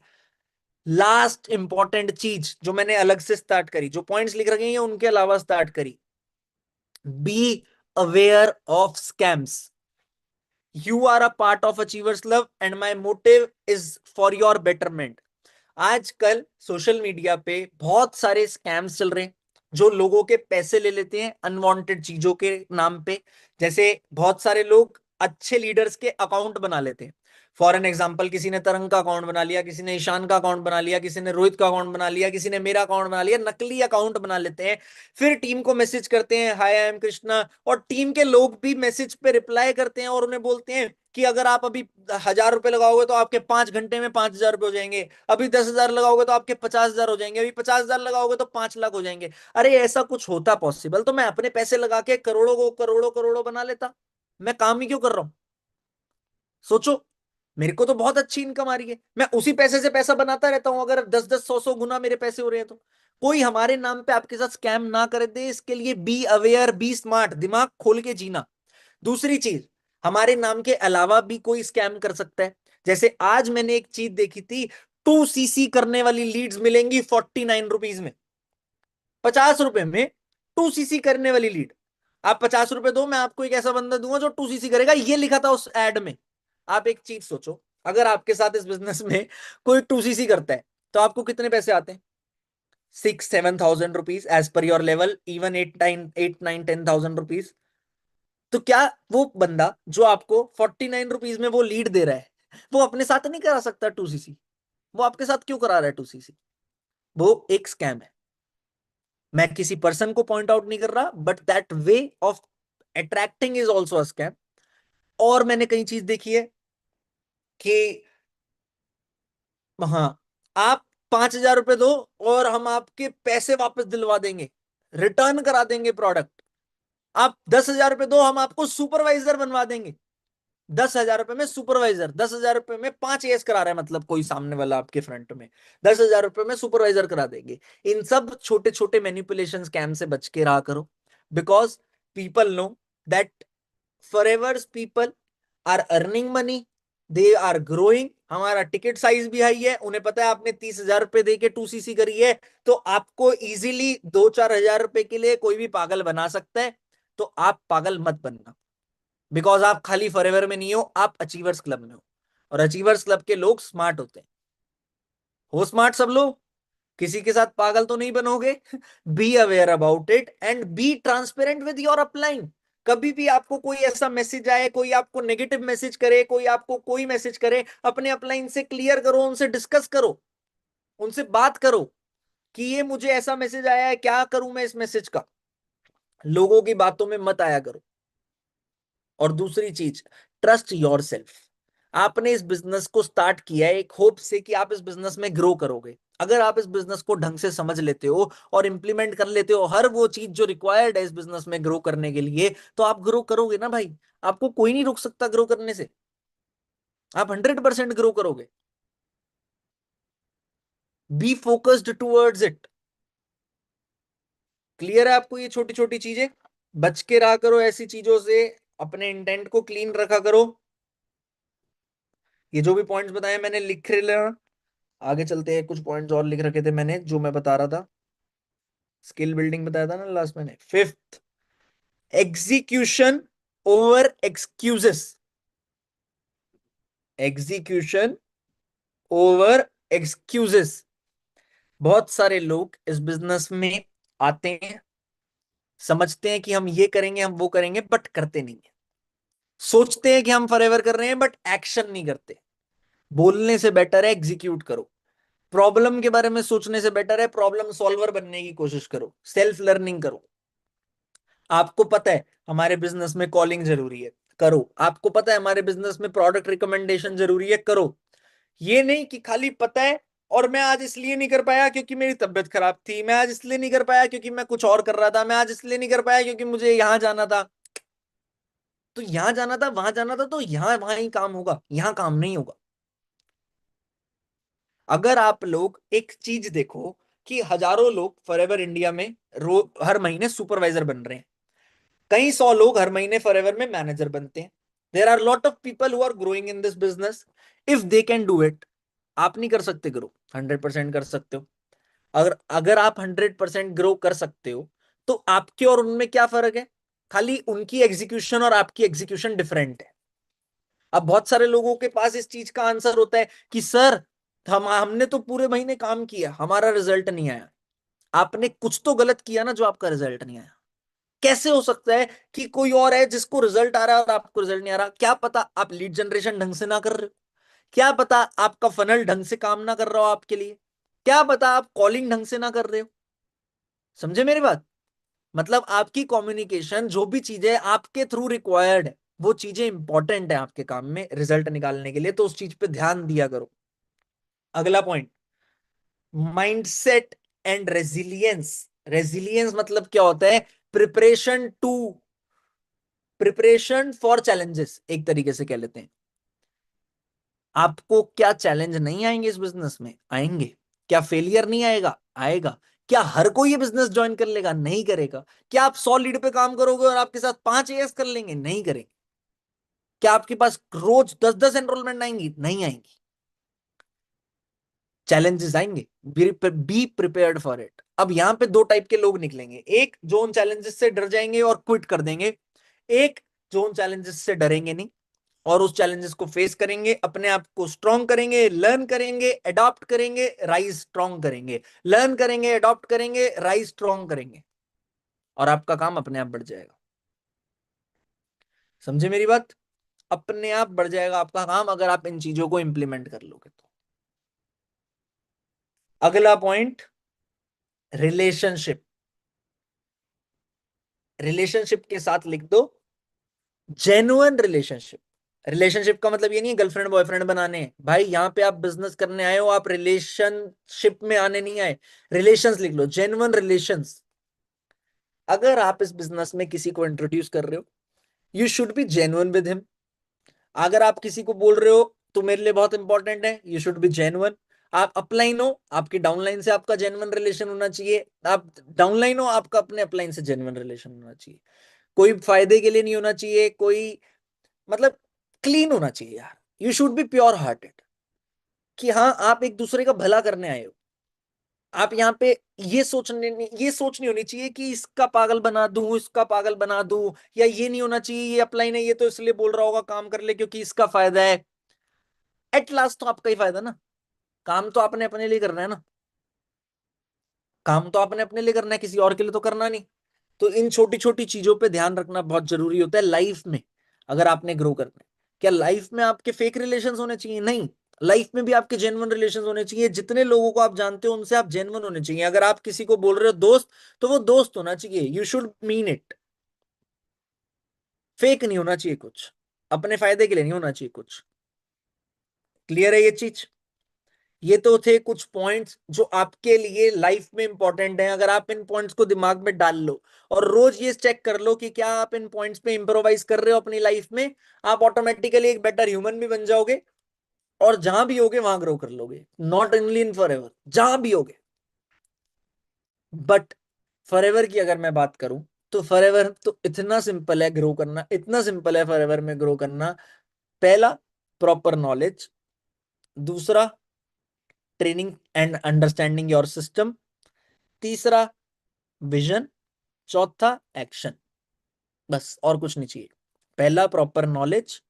Speaker 1: लास्ट इंपॉर्टेंट चीज जो मैंने अलग से स्टार्ट करी, जो पॉइंट्स लिख रखे हैं उनके अलावा स्टार्ट करी, be aware of scams. You are a part of achievers club and my motive is for your betterment. आजकल सोशल मीडिया पे बहुत सारे स्कैम्स चल रहे हैं जो लोगों के पैसे ले लेते हैं अनवांटेड चीजों के नाम पे। जैसे बहुत सारे लोग अच्छे लीडर्स के अकाउंट बना लेते हैं। फॉर एन एग्जाम्पल, किसी ने तरंग का अकाउंट बना लिया, किसी ने ईशान का अकाउंट बना लिया, किसी ने रोहित का अकाउंट बना लिया, किसी ने मेरा अकाउंट बना लिया, नकली अकाउंट बना लेते हैं। फिर टीम को मैसेज करते हैं, हाय आई एम कृष्णा, और टीम के लोग भी मैसेज पे रिप्लाई करते हैं और उन्हें बोलते हैं कि अगर आप अभी 1,000 रुपए लगाओगे तो आपके 5 घंटे में 5,000 रुपए हो जाएंगे, अभी 10,000 लगाओगे तो आपके 50,000 हो जाएंगे, अभी 50,000 लगाओगे तो 5 लाख हो जाएंगे। अरे ऐसा कुछ होता पॉसिबल तो मैं अपने पैसे लगा के करोड़ों को करोड़ों करोड़ों बना लेता। मैं काम ही क्यों कर रहा हूं? सोचो, मेरे को तो बहुत अच्छी इनकम आ रही है, मैं उसी पैसे से पैसा बनाता रहता हूं। अगर 10-10 100-100 गुना मेरे पैसे हो रहे हैं तो कोई हमारे नाम पे आपके साथ स्कैम ना कर दे, इसके लिए बी अवेयर, बी स्मार्ट, दिमाग खोल के जीना। दूसरी चीज, हमारे नाम के अलावा भी कोई स्कैम कर सकता है। जैसे आज मैंने एक चीज देखी थी, 2cc करने वाली लीड्स मिलेंगी 49 रुपीज में, 50 रुपए में 2cc करने वाली लीड। आप 50 रुपए दो, मैं आपको एक ऐसा बंदा दूंगा जो 2cc करेगा, ये लिखा था उस एड में। आप एक चीज सोचो, अगर आपके साथ इस बिजनेस में कोई 2cc करता है तो आपको कितने पैसे आते हैं? 6-7 thousand rupees as per your level, even 8-9-10 thousand rupees. तो क्या वो बंदा जो आपको 49 रुपीज में वो लीड दे रहा है, वो अपने साथ नहीं करा सकता 2cc? वो आपके साथ क्यों करा रहा है 2cc? वो एक स्कैम है। मैं किसी पर्सन को पॉइंट आउट नहीं कर रहा, but that way of attracting is also a scam. और मैंने कई चीज देखी है कि हाँ, आप 5,000 रुपए दो और हम आपके पैसे वापस दिलवा देंगे, रिटर्न करा देंगे प्रोडक्ट। आप 10,000 रुपए दो, हम आपको सुपरवाइजर बनवा देंगे। 10,000 रुपए में सुपरवाइजर, 10,000 रुपए में 5 एस करा रहा है, मतलब कोई सामने वाला आपके फ्रंट में 10,000 रुपए में सुपरवाइजर करा देंगे। इन सब छोटे छोटे मैनिपुलेशन स्कैम से बच के रहा करो, because people know that forever people are earning money, they are growing. हमारा टिकट साइज भी हाई है, उन्हें पता है आपने 30,000 रुपए दे के 2cc करी है, तो आपको इजीली 2-4 हजार रुपए के लिए कोई भी पागल बना सकता है। तो आप पागल मत बनना, बिकॉज आप खाली फॉरएवर में नहीं हो, आप अचीवर्स क्लब में हो, और अचीवर्स क्लब के लोग स्मार्ट होते हैं। हो स्मार्ट सब लोग, किसी के साथ पागल तो नहीं बनोगे। Be aware about it and be transparent with your upline. कभी भी आपको कोई ऐसा मैसेज आए, कोई आपको नेगेटिव मैसेज करे, कोई आपको कोई मैसेज करे, अपने अपलाइन से क्लियर करो, उनसे डिस्कस करो, उनसे बात करो कि ये मुझे ऐसा मैसेज आया है, क्या करूं मैं इस मैसेज का। लोगों की बातों में मत आया करो। और दूसरी चीज, ट्रस्ट योर सेल्फ। आपने इस बिजनेस को स्टार्ट किया है एक होप से कि आप इस बिजनेस में ग्रो करोगे। अगर आप इस बिजनेस को ढंग से समझ लेते हो और इंप्लीमेंट कर लेते हो हर वो चीज जो रिक्वायर्ड है इस बिजनेस में ग्रो करने के लिए, तो आप ग्रो करोगे ना भाई। आपको कोई नहीं रोक सकता ग्रो करने से। आप 100% ग्रो करोगे। Be focused towards it. Clear है आपको ये छोटी छोटी चीजें? बच के रहा करो ऐसी चीजों से, अपने इंटेंट को क्लीन रखा करो। ये जो भी पॉइंट्स बताए मैंने लिख लेना। आगे चलते हैं, कुछ पॉइंट्स और लिख रखे थे मैंने जो मैं बता रहा था। स्किल बिल्डिंग बताया था ना लास्ट मैंने। Fifth, execution over excuses. Execution over excuses. बहुत सारे लोग इस बिजनेस में आते हैं, समझते हैं कि हम ये करेंगे, हम वो करेंगे, बट करते नहीं है। सोचते हैं कि हम फॉरएवर कर रहे हैं, बट एक्शन नहीं करते। बोलने से बेटर है एग्जीक्यूट करो। प्रॉब्लम के बारे में सोचने से बेटर है प्रॉब्लम सॉल्वर बनने की कोशिश करो, सेल्फ लर्निंग करो। आपको पता है हमारे बिजनेस में कॉलिंग जरूरी है, करो। आपको पता है हमारे बिजनेस में प्रोडक्ट रिकमेंडेशन जरूरी है, करो। ये नहीं कि खाली पता है और मैं आज इसलिए नहीं कर पाया क्योंकि मेरी तबीयत खराब थी, मैं आज इसलिए नहीं कर पाया क्योंकि मैं कुछ और कर रहा था, मैं आज इसलिए नहीं कर पाया क्योंकि मुझे यहां जाना था। तो यहां जाना था, वहां जाना था, तो यहां वहां ही काम होगा, यहां काम नहीं होगा। अगर आप लोग एक चीज देखो कि हजारों लोग फॉरएवर इंडिया में हर महीने सुपरवाइजर बन रहे हैं, कई सौ लोग हर महीने फॉरएवर में मैनेजर बनते हैं। There are lot of people who are growing in this business. If they can do it, आप नहीं कर सकते ग्रो? 100% कर सकते हो। अगर अगर आप 100% ग्रो कर सकते हो, तो आपके और उनमें क्या फर्क है? खाली उनकी एग्जीक्यूशन और आपकी एग्जीक्यूशन डिफरेंट है। अब बहुत सारे लोगों के पास इस चीज का आंसर होता है कि सर, हमने तो पूरे महीने काम किया, हमारा रिजल्ट नहीं आया। आपने कुछ तो गलत किया ना जो आपका रिजल्ट नहीं आया। कैसे हो सकता है कि कोई और है जिसको रिजल्ट आ रहा है और आपको रिजल्ट नहीं आ रहा? क्या पता आप लीड जनरेशन ढंग से ना कर रहे हो, क्या पता आपका फनल ढंग से काम ना कर रहा हो आपके लिए, क्या पता आप कॉलिंग ढंग से ना कर रहे हो। समझे मेरी बात? मतलब आपकी कम्युनिकेशन, जो भी चीजें आपके थ्रू रिक्वायर्ड है, वो चीजें इंपॉर्टेंट है आपके काम में रिजल्ट निकालने के लिए, तो उस चीज पे ध्यान दिया करो। अगला point, mindset and resilience. Resilience मतलब क्या होता है? प्रिपरेशन फॉर चैलेंजेस, एक तरीके से कह लेते हैं। आपको क्या चैलेंज नहीं आएंगे इस बिजनेस में? आएंगे। क्या फेलियर नहीं आएगा? आएगा। क्या हर कोई ये बिजनेस ज्वाइन कर लेगा? नहीं करेगा। क्या आप 100 लीड पे काम करोगे और आपके साथ 5 एएस कर लेंगे? नहीं करेंगे। क्या आपके पास रोज 10-10 एनरोलमेंट आएंगी? नहीं आएंगी। चैलेंजेस आएंगे, बी प्रिपेयर्ड फॉर इट। अब यहां पे दो टाइप के लोग निकलेंगे, एक जो उन चैलेंजेस से डर जाएंगे और क्विट कर देंगे, एक जो उन चैलेंजेस से डरेंगे नहीं और उस चैलेंजेस को फेस करेंगे, अपने आप को स्ट्रॉन्ग करेंगे, लर्न करेंगे, अडॉप्ट करेंगे, राइज स्ट्रॉन्ग करेंगे, लर्न करेंगे, अडॉप्ट करेंगे, राइज स्ट्रॉन्ग करेंगे, और आपका काम अपने आप बढ़ जाएगा। समझे मेरी बात? अपने आप बढ़ जाएगा आपका काम अगर आप इन चीजों को इंप्लीमेंट कर लोगे तो। अगला पॉइंट, रिलेशनशिप। रिलेशनशिप के साथ लिख दो जेन्युइन रिलेशनशिप। रिलेशनशिप का मतलब ये नहीं है गर्लफ्रेंड बॉयफ्रेंड बनाने हैं भाई, यहां पे आप बिजनेस करने आए हो, आप रिलेशनशिप में आने नहीं आए। रिलेशंस लिख लो, जेन्युइन रिलेशंस। अगर आप इस बिजनेस में किसी को इंट्रोड्यूस कर रहे हो, you should be genuine with him. अगर आप किसी को बोल रहे हो तो मेरे लिए बहुत इंपॉर्टेंट है, यू शुड बी जेन्युइन। आप अपलाइन हो, आपकी डाउनलाइन से आपका जेन्युइन रिलेशन होना चाहिए। आप डाउनलाइन हो, आपका अपने अपलाइन से जेन्युइन रिलेशन होना चाहिए। कोई फायदे के लिए नहीं होना चाहिए, कोई मतलब क्लीन होना चाहिए यार। You should be pure hearted, कि हाँ आप एक दूसरे का भला करने आए हो। आप यहाँ पे ये सोच नहीं होनी चाहिए कि इसका पागल बना दूं, इसका पागल बना दूं, या ये नहीं होना चाहिए ये अपलाइन है, ये तो इसलिए बोल रहा होगा काम कर ले क्योंकि इसका फायदा है। एट लास्ट तो आपका ही फायदा ना। काम तो आपने अपने लिए करना है ना। काम तो आपने अपने लिए करना है, किसी और के लिए तो करना नहीं। तो इन छोटी छोटी चीजों पे ध्यान रखना बहुत जरूरी होता है लाइफ में। अगर आपने ग्रो करना है, क्या लाइफ में आपके फेक रिलेशंस होने चाहिए? नहीं। लाइफ में भी आपके जेन्युइन रिलेशंस होने चाहिए। जितने लोगों को आप जानते हो उनसे आप जेन्युइन होने चाहिए। अगर आप किसी को बोल रहे हो दोस्त, तो वो दोस्त होना चाहिए, you should mean it. Fake नहीं होना चाहिए कुछ, अपने फायदे के लिए नहीं होना चाहिए कुछ। क्लियर है ये चीज? ये तो थे कुछ पॉइंट्स जो आपके लिए लाइफ में इंपॉर्टेंट हैं। अगर आप इन पॉइंट्स को दिमाग में डाल लो और रोज ये चेक कर लो कि क्या आप इन पॉइंट्स पे इंप्रोवाइज कर रहे हो अपनी लाइफ में, आप ऑटोमेटिकली एक बेटर ह्यूमन भी बन जाओगे, और जहां भी होगे वहां ग्रो कर लोगे। Not only in for ever, जहां भी होगे। बट फॉर एवर की अगर मैं बात करूं, तो फॉर एवर तो इतना सिंपल है ग्रो करना, इतना सिंपल है फॉर एवर में ग्रो करना। पहला, प्रॉपर नॉलेज। दूसरा, training and understanding your system. तीसरा, विजन। चौथा, एक्शन। बस और कुछ नहीं चाहिए। पहला, प्रॉपर नॉलेज।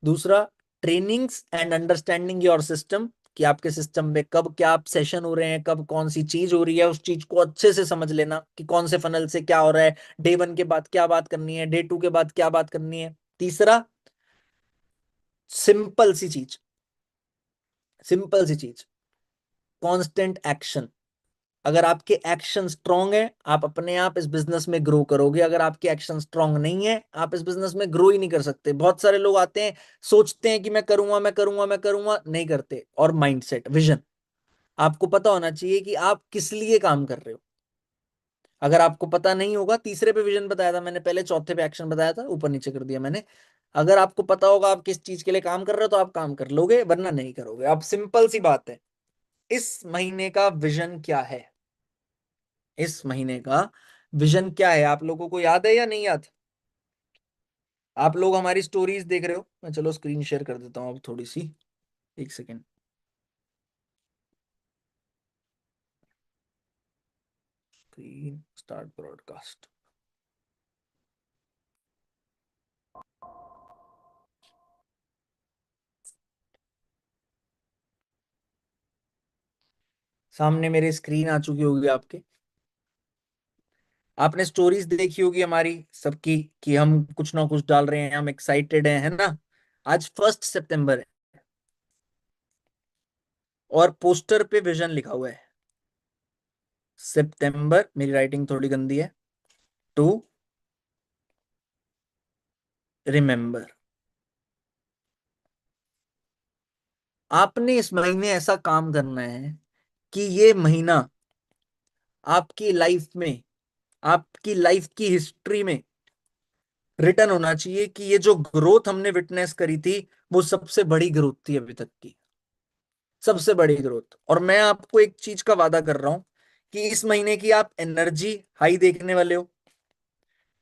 Speaker 1: दूसरा, trainings and understanding your system, कि आपके सिस्टम में कब क्या आप सेशन हो रहे हैं, कब कौन सी चीज हो रही है, उस चीज को अच्छे से समझ लेना कि कौन से फनल से क्या हो रहा है, डे 1 के बाद क्या बात करनी है, डे 2 के बाद क्या बात करनी है। तीसरा, सिंपल सी चीज, सिंपल सी चीज, कांस्टेंट एक्शन। अगर आपके एक्शन स्ट्रांग है, आप अपने आप इस बिजनेस में ग्रो करोगे। अगर आपके एक्शन स्ट्रांग नहीं है, आप इस बिजनेस में ग्रो ही नहीं कर सकते। बहुत सारे लोग आते हैं, सोचते हैं कि मैं करूंगा, मैं करूंगा, मैं करूंगा, नहीं करते। और माइंडसेट, विजन, आपको पता होना चाहिए कि आप किस लिए काम कर रहे हो। अगर आपको पता नहीं होगा, तीसरे पे विजन बताया था मैंने पहले, चौथे पे एक्शन बताया था, ऊपर नीचे कर दिया मैंने। अगर आपको पता होगा आप किस चीज के लिए काम कर रहे हो, तो आप काम कर लोगे, वरना नहीं करोगे। अब सिंपल सी बात है, इस महीने का विजन क्या है? इस महीने का विजन क्या है आप लोगों को याद है या नहीं याद? आप लोग हमारी स्टोरीज देख रहे हो? मैं चलो स्क्रीन शेयर कर देता हूँ अब थोड़ी सी, एक सेकेंड। Screen start broadcast. सामने मेरे स्क्रीन आ चुकी होगी आपके। आपने स्टोरीज देखी होगी हमारी सबकी, कि हम कुछ ना कुछ डाल रहे हैं, हम एक्साइटेड हैं, है ना? आज 1 सितंबर है। और पोस्टर पे विजन लिखा हुआ है, सितंबर, मेरी राइटिंग थोड़ी गंदी है, टू रिमेंबर। आपने इस महीने ऐसा काम करना है कि ये महीना आपकी लाइफ में, आपकी लाइफ की हिस्ट्री में रिटर्न होना चाहिए कि ये जो ग्रोथ हमने विटनेस करी थी वो सबसे बड़ी ग्रोथ थी अभी तक की, सबसे बड़ी ग्रोथ। और मैं आपको एक चीज का वादा कर रहा हूं कि इस महीने की आप एनर्जी हाई देखने वाले हो,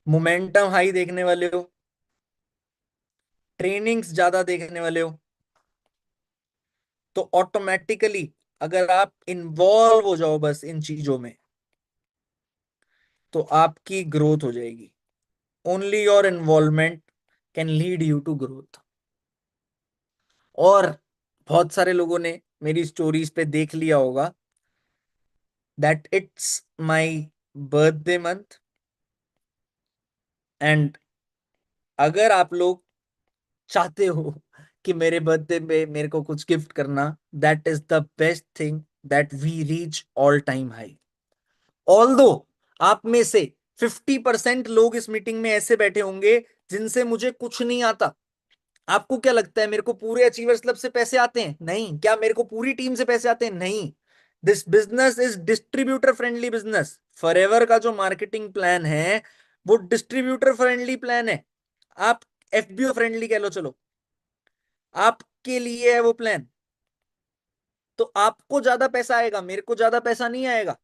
Speaker 1: मोमेंटम हाई देखने वाले हो, ट्रेनिंग्स ज्यादा देखने वाले हो। तो ऑटोमेटिकली अगर आप इन्वॉल्व हो जाओ बस इन चीजों में, तो आपकी ग्रोथ हो जाएगी। Only your involvement can lead you to growth. और बहुत सारे लोगों ने मेरी स्टोरीज पे देख लिया होगा that it's my birthday month. And अगर आप लोग चाहते हो कि मेरे बर्थडे पे मेरे को कुछ गिफ्ट करना, that is the best thing that we reach all time high. Although आप में से 50% लोग इस मीटिंग में ऐसे बैठे होंगे जिनसे मुझे कुछ नहीं आता। आपको क्या लगता है मेरे को पूरे अचीवर्स क्लब से पैसे आते हैं? नहीं। क्या मेरे को पूरी टीम से पैसे आते हैं? नहीं। This business is distributor friendly business. Forever का जो मार्केटिंग प्लान है वो डिस्ट्रीब्यूटर फ्रेंडली प्लान है। आप एफबीओ फ्रेंडली कह लो, चलो, आपके लिए है वो प्लान। तो आपको ज्यादा पैसा आएगा, मेरे को ज्यादा पैसा नहीं आएगा।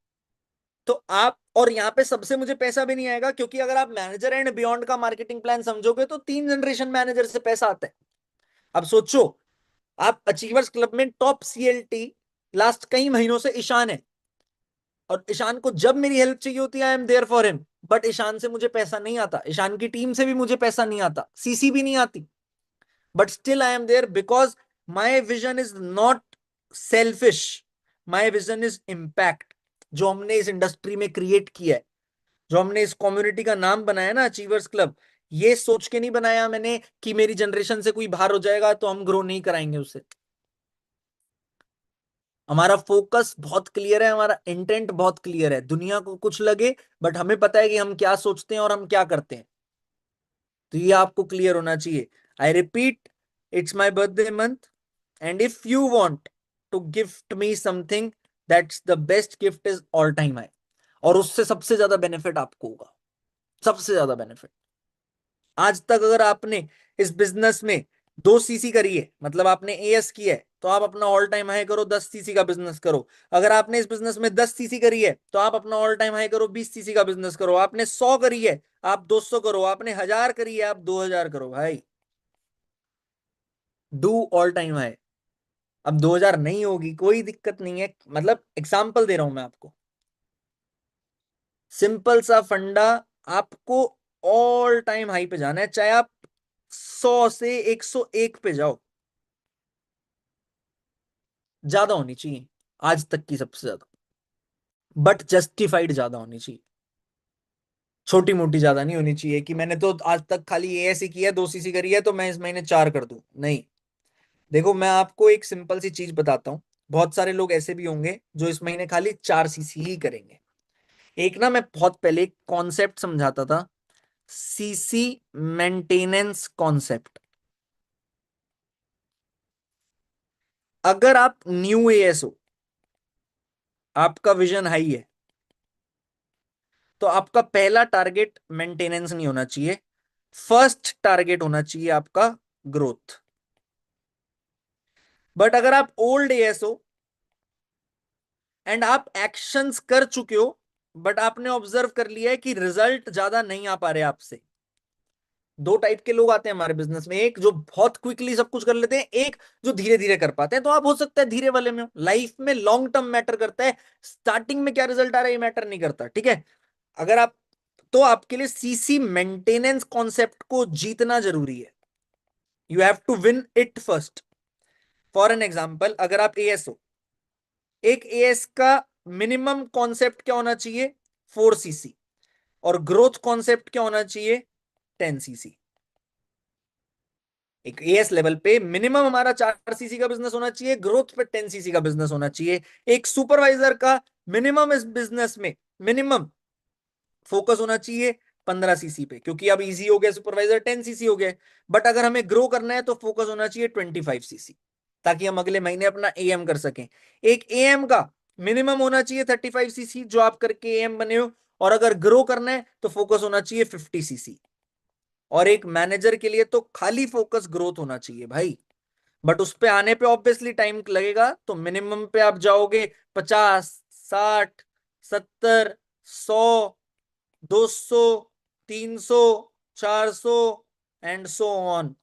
Speaker 1: तो आप, और यहाँ पे सबसे मुझे पैसा भी नहीं आएगा, क्योंकि अगर आप मैनेजर एंड बियॉन्ड का मार्केटिंग प्लान समझोगे तो 3 जनरेशन मैनेजर से पैसा आता है। अब सोचो, आप अचीवर्स क्लब में टॉप सीएलटी लास्ट कई महीनों से ईशान है, और ईशान को जब मेरी हेल्प चाहिए होती है I am there for him. But Ishan से मुझे पैसा नहीं आता, ईशान की टीम से भी मुझे पैसा नहीं आता, सीसी भी नहीं आती। But still I am there because my vision is not selfish, my vision is impact. जो हमने इस इंडस्ट्री में क्रिएट किया है, जो हमने इस कम्युनिटी का नाम बनाया ना अचीवर्स क्लब, ये सोच के नहीं बनाया मैंने कि मेरी जनरेशन से कोई बाहर हो जाएगा तो हम ग्रो नहीं कराएंगे उसे। हमारा फोकस बहुत क्लियर है, हमारा इंटेंट बहुत क्लियर है। दुनिया को कुछ लगे, बट हमें पता है कि हम क्या सोचते हैं और हम क्या करते हैं। तो ये आपको क्लियर होना चाहिए। I repeat, it's my birthday month, and if you want to gift me something, that's the best gift is all time high. और उससे सबसे ज्यादा बेनिफिट आपको होगा, सबसे ज्यादा बेनिफिट। आज तक अगर आपने इस बिजनेस में 2 सीसी करी है, मतलब आपने एएस किया है, तो आप अपना ऑल टाइम हाई करो 10 सीसी का बिजनेस करो। अगर आपने इस बिजनेस में 10 सीसी करी है तो आप अपना ऑल टाइम हाई करो 20 सीसी का बिजनेस करो। आपने 100 करी है आप 200 करो, आपने 1000 करी है आप 2000 करो भाई। Do all time high. अब 2000 नहीं होगी कोई दिक्कत नहीं है, मतलब एग्जाम्पल दे रहा हूं मैं आपको, सिंपल सा फंडा। आपको ऑल टाइम हाई पे जाना है, चाहे आप 100 से 101 पे जाओ, ज्यादा होनी चाहिए आज तक की सबसे ज्यादा, बट जस्टिफाइड ज्यादा होनी चाहिए। छोटी मोटी ज्यादा नहीं होनी चाहिए कि मैंने तो आज तक खाली ए ऐसी किया है 2 सीसी करी है तो मैं इस महीने 4 कर दूं, नहीं। देखो मैं आपको एक सिंपल सी चीज बताता हूँ, बहुत सारे लोग ऐसे भी होंगे जो इस महीने खाली 4 सीसी ही करेंगे। एक ना, मैं बहुत पहले एक कॉन्सेप्ट समझाता था, सीसी मेंटेनेंस कॉन्सेप्ट। अगर आप न्यू एएस हो, आपका विजन हाई है, तो आपका पहला टारगेट मेंटेनेंस नहीं होना चाहिए, फर्स्ट टारगेट होना चाहिए आपका ग्रोथ। बट अगर आप ओल्ड एएस हो एंड आप एक्शंस कर चुके हो, बट आपने ऑब्जर्व कर लिया है कि रिजल्ट ज्यादा नहीं आ पा रहे आपसे। दो टाइप के लोग आते हैं हमारे बिजनेस में, एक जो बहुत क्विकली सब कुछ कर लेते हैं, एक जो धीरे धीरे कर पाते हैं। तो आप हो सकता है धीरे वाले में हो। लाइफ में लॉन्ग टर्म मैटर करता है, स्टार्टिंग में क्या रिजल्ट आ रहा है ये मैटर नहीं करता, ठीक है। अगर आप, तो आपके लिए सीसी मेंटेनेंस कॉन्सेप्ट को जीतना जरूरी है। You have to win it first. For an example, अगर आप एएस हो, एक एएस का मिनिमम कॉन्सेप्ट क्या होना चाहिए? 4 सीसी। और ग्रोथ कॉन्सेप्ट क्या होना चाहिए? 10 सीसी। एक एएस लेवल पे मिनिमम हमारा 4 सीसी का बिजनेस होना चाहिए, ग्रोथ पे 10 सीसी का बिजनेस होना चाहिए। एक सुपरवाइजर का मिनिमम इस बिजनेस में मिनिमम फोकस होना चाहिए 15 सीसी पे, क्योंकि अब इजी हो गया, सुपरवाइजर 10 सीसी हो गया। बट अगर हमें ग्रो करना है तो फोकस होना चाहिए 25 सीसी, ताकि हम अगले महीने अपना एएम कर सकें। एक एएम का मिनिमम होना चाहिए 35 सीसी, जो आप करके एएम बने हो। और अगर ग्रो करना है तो फोकस होना चाहिए 50 सीसी। और एक मैनेजर के लिए तो खाली फोकस ग्रोथ होना चाहिए भाई। बट उस पे आने पे ऑब्वियसली टाइम लगेगा, तो मिनिमम पे आप जाओगे 50, 60, 70, 100, 200, 300, 400 एंड सो ऑन।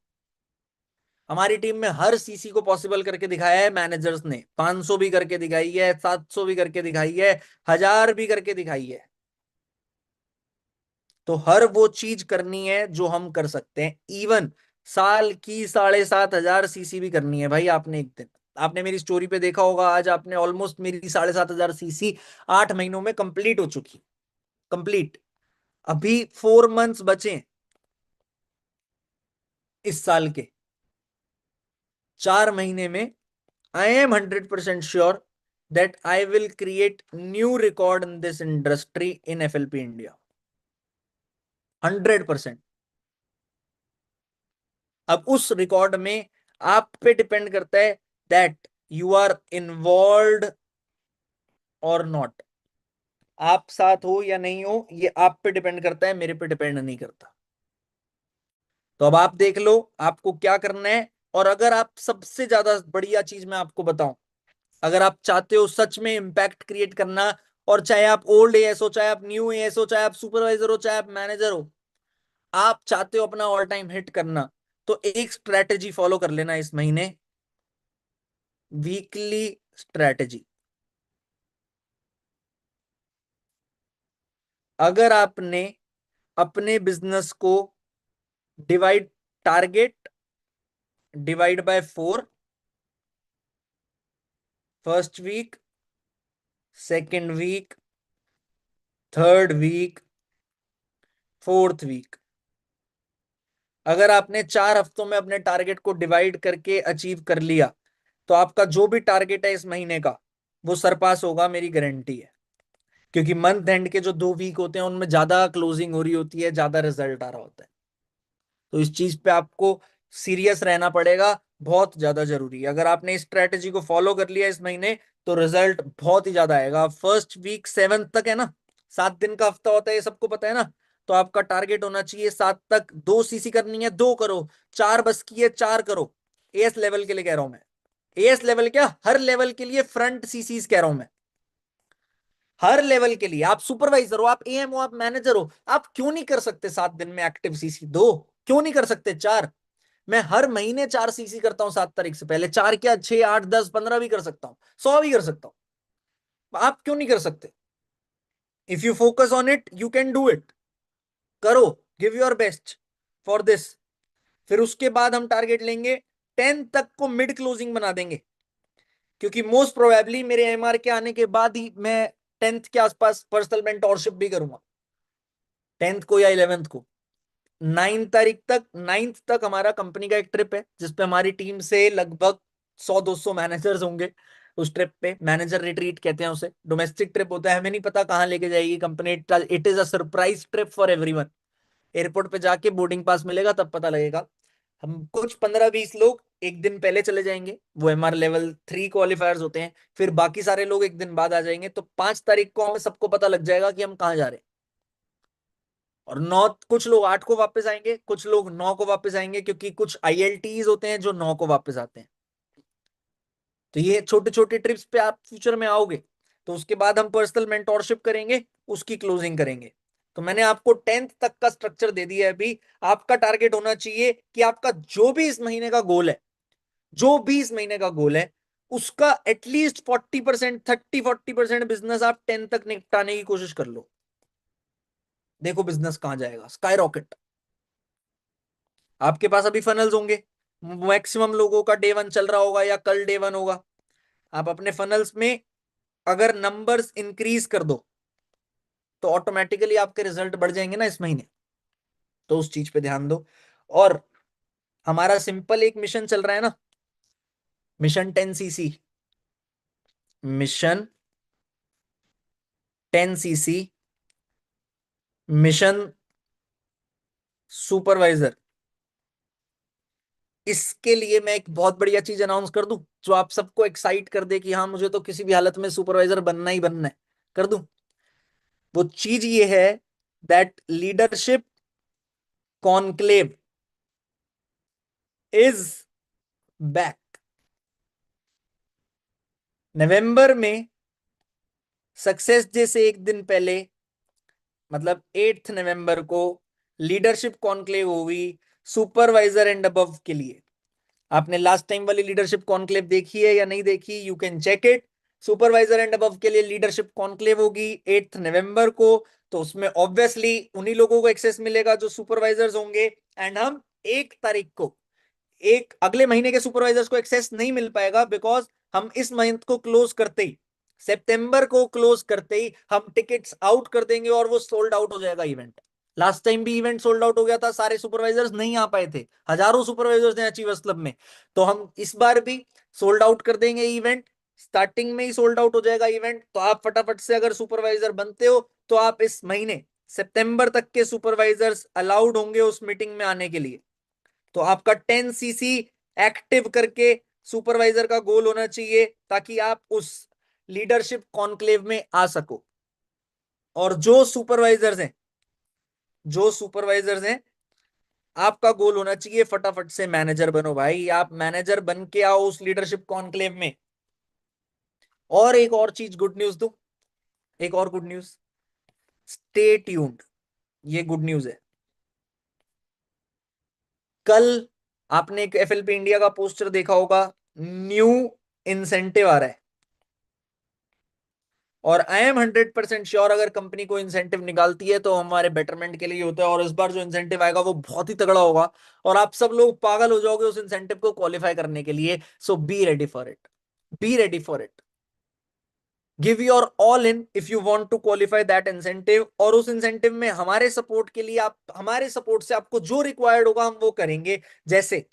Speaker 1: हमारी टीम में हर सीसी को पॉसिबल करके दिखाया है मैनेजर्स ने, 500 भी करके दिखाई है, 700 भी करके दिखाई है, 1000 भी करके दिखाई है। तो हर वो चीज करनी है जो हम कर सकते हैं। इवन साल की 7500 सीसी भी करनी है भाई। आपने एक दिन, आपने मेरी स्टोरी पे देखा होगा, आज आपने ऑलमोस्ट मेरी 7500 सीसी 8 महीनों में कंप्लीट हो चुकी, कंप्लीट। अभी 4 मंथ्स बचे हैं इस साल के। 4 महीने में I am 100% sure that I will create new record in this industry in FLP India, 100%। अब उस रिकॉर्ड में आप पे डिपेंड करता है दैट यू आर इन्वॉल्व और नॉट। आप साथ हो या नहीं हो, ये आप पे डिपेंड करता है, मेरे पे डिपेंड नहीं करता। तो अब आप देख लो आपको क्या करना है। और अगर आप, सबसे ज्यादा बढ़िया चीज मैं आपको बताऊं, अगर आप चाहते हो सच में इंपैक्ट क्रिएट करना, और चाहे आप ओल्ड एएस हो, चाहे आप न्यू एएस हो, चाहे आप सुपरवाइजर हो, चाहे आप मैनेजर हो, आप चाहते हो अपना ऑल टाइम हिट करना, तो एक स्ट्रैटेजी फॉलो कर लेना इस महीने। Weekly strategy. अगर आपने अपने बिजनेस को divide, target divide by 4, first week, second week, third week, fourth week, अगर आपने 4 हफ्तों में अपने टारगेट को डिवाइड करके अचीव कर लिया, तो आपका जो भी टारगेट है इस महीने का, वो सरपास होगा, मेरी गारंटी है। क्योंकि मंथ एंड के जो 2 वीक होते हैं उनमें ज्यादा क्लोजिंग हो रही होती है, ज्यादा रिजल्ट आ रहा होता है। तो इस चीज पे आपको सीरियस रहना पड़ेगा, बहुत ज्यादा जरूरी है। अगर आपने इस स्ट्रेटेजी को फॉलो कर लिया इस महीने, तो रिजल्ट बहुत ही ज्यादा आएगा। फर्स्ट वीक 7 तक है ना, 7 दिन का हफ्ता होता है, ये सबको पता है ना। तो आपका टारगेट होना चाहिए 7 तक 2 सीसी करनी है, 2 करो। 4 बस की है, 4 करो। एएस लेवल के लिए कह रहा हूं मैं। एएस लेवल क्या, हर लेवल के लिए फ्रंट सीसीज कह रहा हूं मैं। हर लेवल के लिए, आप सुपरवाइजर हो, आप एएम हो, आप मैनेजर हो, आप क्यों नहीं कर सकते 7 दिन में एक्टिव सीसी 2? क्यों नहीं कर सकते 4? मैं हर महीने 4 सीसी करता हूं 7 तारीख से पहले। 4 क्या, 6, 8, 10, 15 भी कर सकता हूं, 100 भी कर सकता हूं। आप क्यों नहीं कर सकते? If you focus on it you can do it. करो, give your best for this. फिर उसके बाद हम टारगेट लेंगे 10 तक को मिड क्लोजिंग बना देंगे, क्योंकि मोस्ट प्रोबेबली मेरे एमआर के आने के बाद ही मैं 10th के आसपास पर्सनल मेंटोरशिप भी करूंगा, 10th को या 11th को। 9 तक हमारा कंपनी का एक ट्रिप है, जिसपे हमारी टीम से लगभग 100-200 मैनेजर्स होंगे। उस ट्रिप पे मैनेजर रिट्रीट कहते हैं उसे, डोमेस्टिक ट्रिप होता है, हमें नहीं पता कहाँ लेके जाएगी company. It is a surprise trip for everyone. Airport पे जाके बोर्डिंग पास मिलेगा तब पता लगेगा। हम कुछ 15-20 लोग एक दिन पहले चले जाएंगे, वो एमआर लेवल 3 क्वालिफायर्स होते हैं। फिर बाकी सारे लोग एक दिन बाद आ जाएंगे, तो 5 तारीख को हमें सबको पता लग जाएगा कि हम कहाँ जा रहे हैं। और 9, कुछ लोग 8 को वापस आएंगे, कुछ लोग 9 को वापस आएंगे, क्योंकि कुछ आईएलटीज होते हैं जो 9 को वापस आते हैं। तो ये छोटे छोटे ट्रिप्स पे आप फ्यूचर में आओगे। तो उसके बाद हम पर्सनल मेंटोरशिप करेंगे, उसकी क्लोजिंग करेंगे। तो मैंने आपको 10th तक का स्ट्रक्चर दे दिया है अभी। आपका टारगेट होना चाहिए कि आपका जो भी इस महीने का गोल है, जो भी इस महीने का गोल है, उसका एटलीस्ट 40%, 30-40% बिजनेस आप 10 तक निपटाने की कोशिश कर लो। देखो बिजनेस कहां जाएगा, स्काई रॉकेट। आपके पास अभी फनल्स होंगे, मैक्सिमम लोगों का डे 1 चल रहा होगा या कल डे 1 होगा। आप अपने फनल्स में अगर नंबर्स इंक्रीज कर दो, तो ऑटोमेटिकली आपके रिजल्ट बढ़ जाएंगे ना इस महीने। तो उस चीज पे ध्यान दो। और हमारा सिंपल एक मिशन चल रहा है ना, mission 10 CC. Mission 10 CC, mission supervisor. इसके लिए मैं एक बहुत बढ़िया चीज अनाउंस कर दूं, जो आप सबको एक्साइट कर दे कि हाँ मुझे तो किसी भी हालत में सुपरवाइजर बनना ही बनना है। कर दूं? वो चीज ये है, that leadership conclave is back. नवंबर में सक्सेस डे से एक दिन पहले, मतलब 8 नवंबर को लीडरशिप कॉन्क्लेव होगी सुपरवाइजर एंड अबव के लिए। आपने लास्ट टाइम वाली लीडरशिप कॉन्क्लेव देखी है या नहीं देखी? You can check it. Supervisor and above के लिए लीडरशिप कॉन्क्लेव होगी 8 नवंबर को। तो उसमें ऑब्वियसली उन्हीं लोगों को एक्सेस मिलेगा जो सुपरवाइजर्स होंगे। एंड हम 1 तारीख को, एक अगले महीने के सुपरवाइजर्स को एक्सेस नहीं मिल पाएगा, बिकॉज हम इस मंथ को क्लोज करते ही, सितंबर को क्लोज करते ही हम टिकट्स आउट कर देंगे और वो सोल्ड आउट हो जाएगा इवेंट। लास्ट टाइम भी इवेंट सोल्ड आउट हो गया था, सारे सुपरवाइजर्स नहीं आ पाए थे, हजारों सुपरवाइजर्स हैं अचीवर्स क्लब में। तो हम इस बार भी सोल्ड आउट कर देंगे इवेंट, स्टार्टिंग में ही सोल्ड आउट हो जाएगा इवेंट। तो आप फटाफट से अगर सुपरवाइजर बनते हो तो आप इस महीने सितंबर तक के सुपरवाइजर्स अलाउड होंगे उस मीटिंग में आने के लिए। तो आपका 10 सीसी एक्टिव करके सुपरवाइजर का गोल होना चाहिए, ताकि आप उस लीडरशिप कॉन्क्लेव में आ सको। और जो सुपरवाइजर्स हैं आपका गोल होना चाहिए फटाफट से मैनेजर बनो भाई, आप मैनेजर बन के आओ उस लीडरशिप कॉन्क्लेव में। और एक और चीज, गुड न्यूज दूं, एक और गुड न्यूज, स्टे ट्यून्ड। ये गुड न्यूज है। कल आपने एक एफएलपी इंडिया का पोस्टर देखा होगा, न्यू इंसेंटिव आ रहा है। और आई एम 100% श्योर, अगर कंपनी को इंसेंटिव निकालती है तो हमारे बेटरमेंट के लिए होता है। और इस बार जो इंसेंटिव आएगा वो बहुत ही तगड़ा होगा, और आप सब लोग पागल हो जाओगे उस इंसेंटिव को क्वालिफाई करने के लिए। So be ready for it, be ready for it. Give your all in if you want to qualify that incentive. और उस इंसेंटिव में हमारे सपोर्ट के लिए, आप हमारे सपोर्ट से आपको जो रिक्वायर्ड होगा हम वो करेंगे। जैसे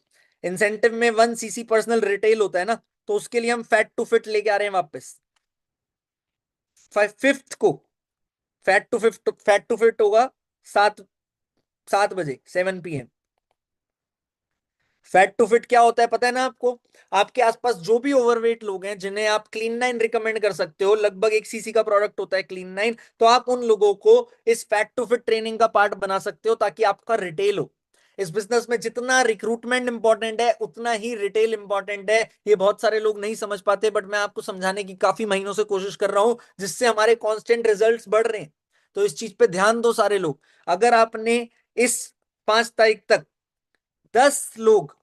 Speaker 1: इंसेंटिव में 1 सीसी पर्सनल रिटेल होता है ना, तो उसके लिए हम फैट टू फिट लेके आ रहे हैं वापस। 5th को फैट टू फिट होगा, 7 7 बजे, 7 PM। फैट टू फिट क्या होता है पता है ना आपको? आपके आसपास जो भी ओवरवेट लोग हैं जिन्हें आप क्लीन नाइन रिकमेंड कर सकते हो, लगभग 1 सीसी का प्रोडक्ट होता है क्लीन नाइन, तो आप उन लोगों को इस फैट टू फिट ट्रेनिंग का पार्ट बना सकते हो, ताकि आपका रिटेल हो। इस बिजनेस में जितना रिक्रूटमेंट इंपॉर्टेंट है उतना ही रिटेल इंपॉर्टेंट है। ये बहुत सारे लोग नहीं समझ पाते, बट मैं आपको समझाने की काफी महीनों से कोशिश कर रहा हूं, जिससे हमारे कांस्टेंट रिजल्ट्स बढ़ रहे हैं। तो इस चीज पे ध्यान दो सारे लोग। अगर आपने इस 5 तारीख तक 10 लोग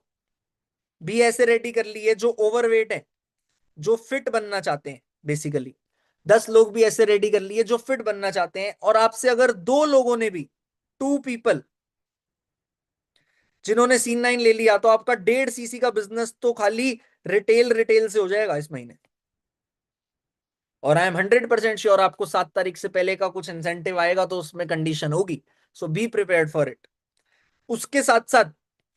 Speaker 1: भी ऐसे रेडी कर लिए जो ओवरवेट है, जो फिट बनना चाहते हैं, बेसिकली 10 लोग भी ऐसे रेडी कर लिए जो फिट बनना चाहते हैं, और आपसे अगर 2 लोगों ने भी, 2 पीपल जिन्होंने C9 ले लिया, तो आपका 1.5 सीसी का बिजनेस तो खाली रिटेल रिटेल से हो जाएगा इस महीने। और आई एम 100% श्योर आपको 7 तारीख से पहले का कुछ इंसेंटिव आएगा, तो उसमें कंडीशन होगी। सो बी प्रिपेयर्ड फॉर इट। उसके साथ साथ,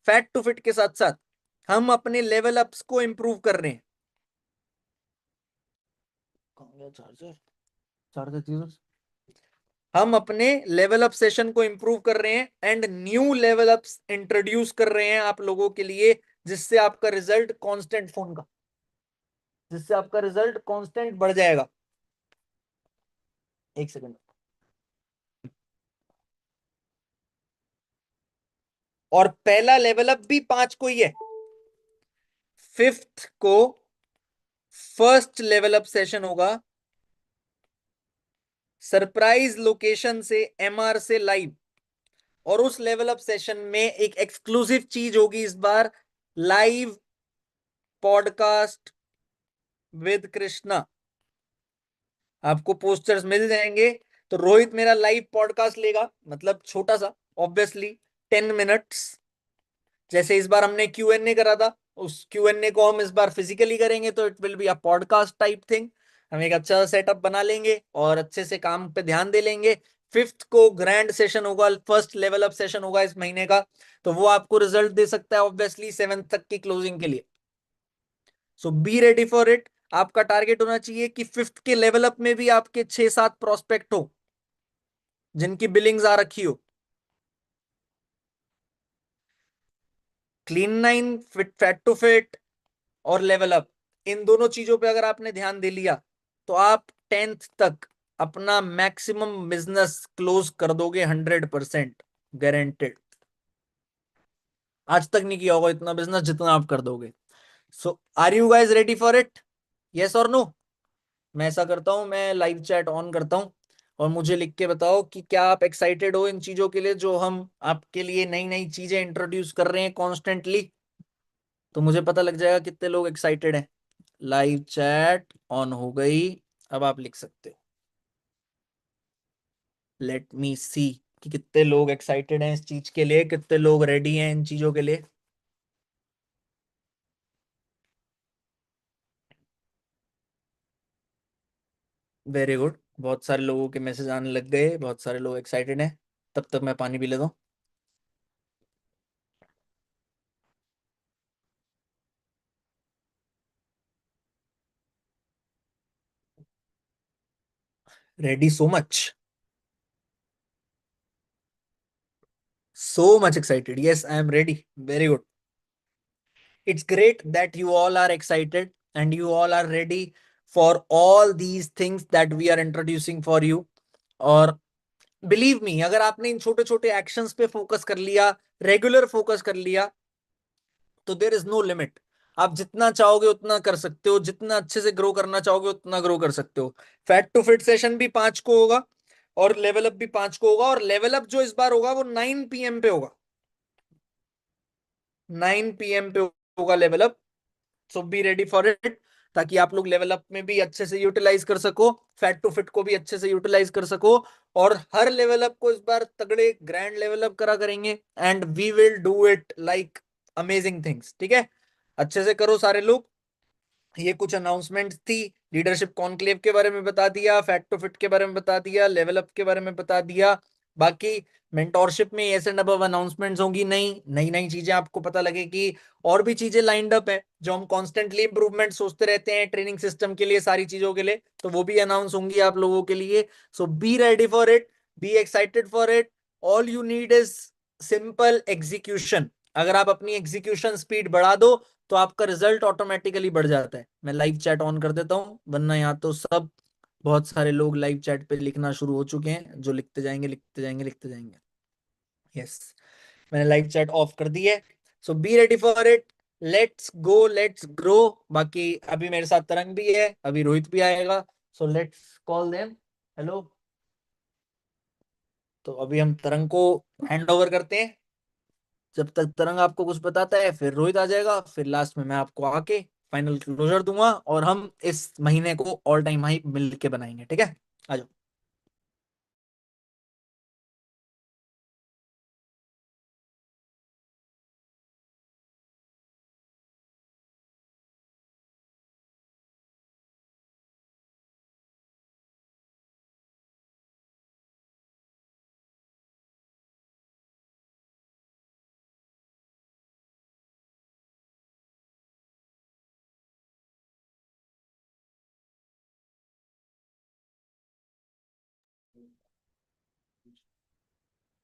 Speaker 1: फैट टू फिट के साथ साथ, हम अपने लेवल अप्स को इंप्रूव कर रहे हैं। कहाँ गया चार्जर? चार्जर चीज, हम अपने लेवल अप सेशन को इंप्रूव कर रहे हैं and new level ups introduce कर रहे हैं आप लोगों के लिए, जिससे आपका रिजल्ट कांस्टेंट फोन का, जिससे आपका रिजल्ट कांस्टेंट बढ़ जाएगा। 1 सेकंड। और पहला लेवल अप भी 5 को ही है। 5th को फर्स्ट लेवल अप सेशन होगा, सरप्राइज लोकेशन से, MR से लाइव। और उस लेवल अप सेशन में एक एक्सक्लूसिव चीज होगी इस बार, लाइव पॉडकास्ट विद कृष्णा। आपको पोस्टर्स मिल जाएंगे। तो रोहित मेरा लाइव पॉडकास्ट लेगा, मतलब छोटा सा, ऑब्वियसली 10 मिनट्स। जैसे इस बार हमने Q&A करा था, उस Q&A को हम इस बार फिजिकली करेंगे, तो it will be a podcast type thing. हम एक अच्छा सेटअप बना लेंगे और अच्छे से काम पे ध्यान दे लेंगे। 5th को ग्रैंड सेशन होगा, फर्स्ट लेवल अप सेशन होगा इस महीने का, तो वो आपको रिजल्ट दे सकता है ऑब्वियसली 7th तक की क्लोजिंग के लिए। So be ready for it. आपका टारगेट होना चाहिए कि 5th के लेवल अप में भी आपके 6-7 प्रोस्पेक्ट हो जिनकी बिलिंग्स आ रखी हो। Clean 9, fit fat to fit और लेवल अप, इन दोनों चीजों पे अगर आपने ध्यान दे लिया तो आप 10th तक अपना मैक्सिमम बिजनेस क्लोज कर दोगे 100% गारंटेड। आज तक नहीं किया होगा इतना बिजनेस जितना आप कर दोगे। So are you guys ready for it? Yes और नो? मैं ऐसा करता हूं, मैं लाइव चैट ऑन करता हूं और मुझे लिख के बताओ कि क्या आप एक्साइटेड हो इन चीजों के लिए जो हम आपके लिए नई नई चीजें इंट्रोड्यूस कर रहे हैं कॉन्स्टेंटली। तो मुझे पता लग जाएगा कितने लोग एक्साइटेड हैं। लाइव चैट ऑन हो गई, अब आप लिख सकते हो। लेट मी सी कि कितने लोग एक्साइटेड हैं इस चीज के लिए, कितने लोग रेडी हैं इन चीजों के लिए। वेरी गुड, बहुत सारे लोगों के मैसेज आने लग गए, बहुत सारे लोग एक्साइटेड हैं। तब तक मैं पानी पी लेता हूँ। Ready so much, so much excited. Yes, I am ready. Very good. It's great that you all are excited and you all are ready for all these things that we are introducing for you. और believe me, अगर आपने इन छोटे छोटे actions पे focus कर लिया, regular focus कर लिया, तो देर इज नो लिमिट। आप जितना चाहोगे उतना कर सकते हो, जितना अच्छे से ग्रो करना चाहोगे उतना ग्रो कर सकते हो। फैट टू फिट सेशन भी 5 को होगा और लेवल अप भी 5 को होगा, और लेवल अप जो इस बार होगा वो 9 PM पे होगा। 9 PM पे होगा level up. So be ready for it, ताकि आप लोग लेवल अप में भी अच्छे से यूटिलाइज कर सको, फैट टू फिट को भी अच्छे से यूटिलाइज कर सको। और हर लेवल अप को इस बार तगड़े ग्रैंड लेवल अप करा करेंगे, and we will do it like amazing things. ठीक है, अच्छे से करो सारे लोग। ये कुछ अनाउंसमेंट थी। लीडरशिप कॉन्क्लेव के बारे में बता दिया, फैट टू फिट के बारे में बता दिया, लेवल अप के बारे में बता दिया। बाकी मेंटोरशिप में ऐसे नब अनाउंसमेंट्स होंगी, नई नई नई चीजें आपको पता लगेगी। और भी चीजें लाइंड अप है जो हम कॉन्स्टेंटली इंप्रूवमेंट सोचते रहते हैं ट्रेनिंग सिस्टम के लिए, सारी चीजों के लिए, तो वो भी अनाउंस होंगी आप लोगों के लिए। So be ready for it, be excited for it. All you need is simple execution. अगर आप अपनी एग्जीक्यूशन स्पीड बढ़ा दो तो आपका रिजल्ट ऑटोमेटिकली बढ़ जाता है। मैं लाइव चैट ऑन कर देता हूँ, वरना यहाँ तो सब बहुत सारे लोग लाइव चैट पे लिखना शुरू हो चुके हैं, जो लिखते जाएंगे लिखते जाएंगे लिखते जाएंगे। यस, मैंने लाइव चैट ऑफ कर दी है। So be ready for it, let's go, let's grow. बाकी अभी मेरे साथ तरंग भी है, अभी रोहित भी आएगा। So let's call them. Hello. तो अभी हम तरंग को हैंड ओवर करते हैं। जब तक तरंग आपको कुछ बताता है फिर रोहित आ जाएगा, फिर लास्ट में मैं आपको आके फाइनल क्लोजर दूंगा और हम इस महीने को ऑल टाइम हाई मिल के बनाएंगे। ठीक है, आ जाओ।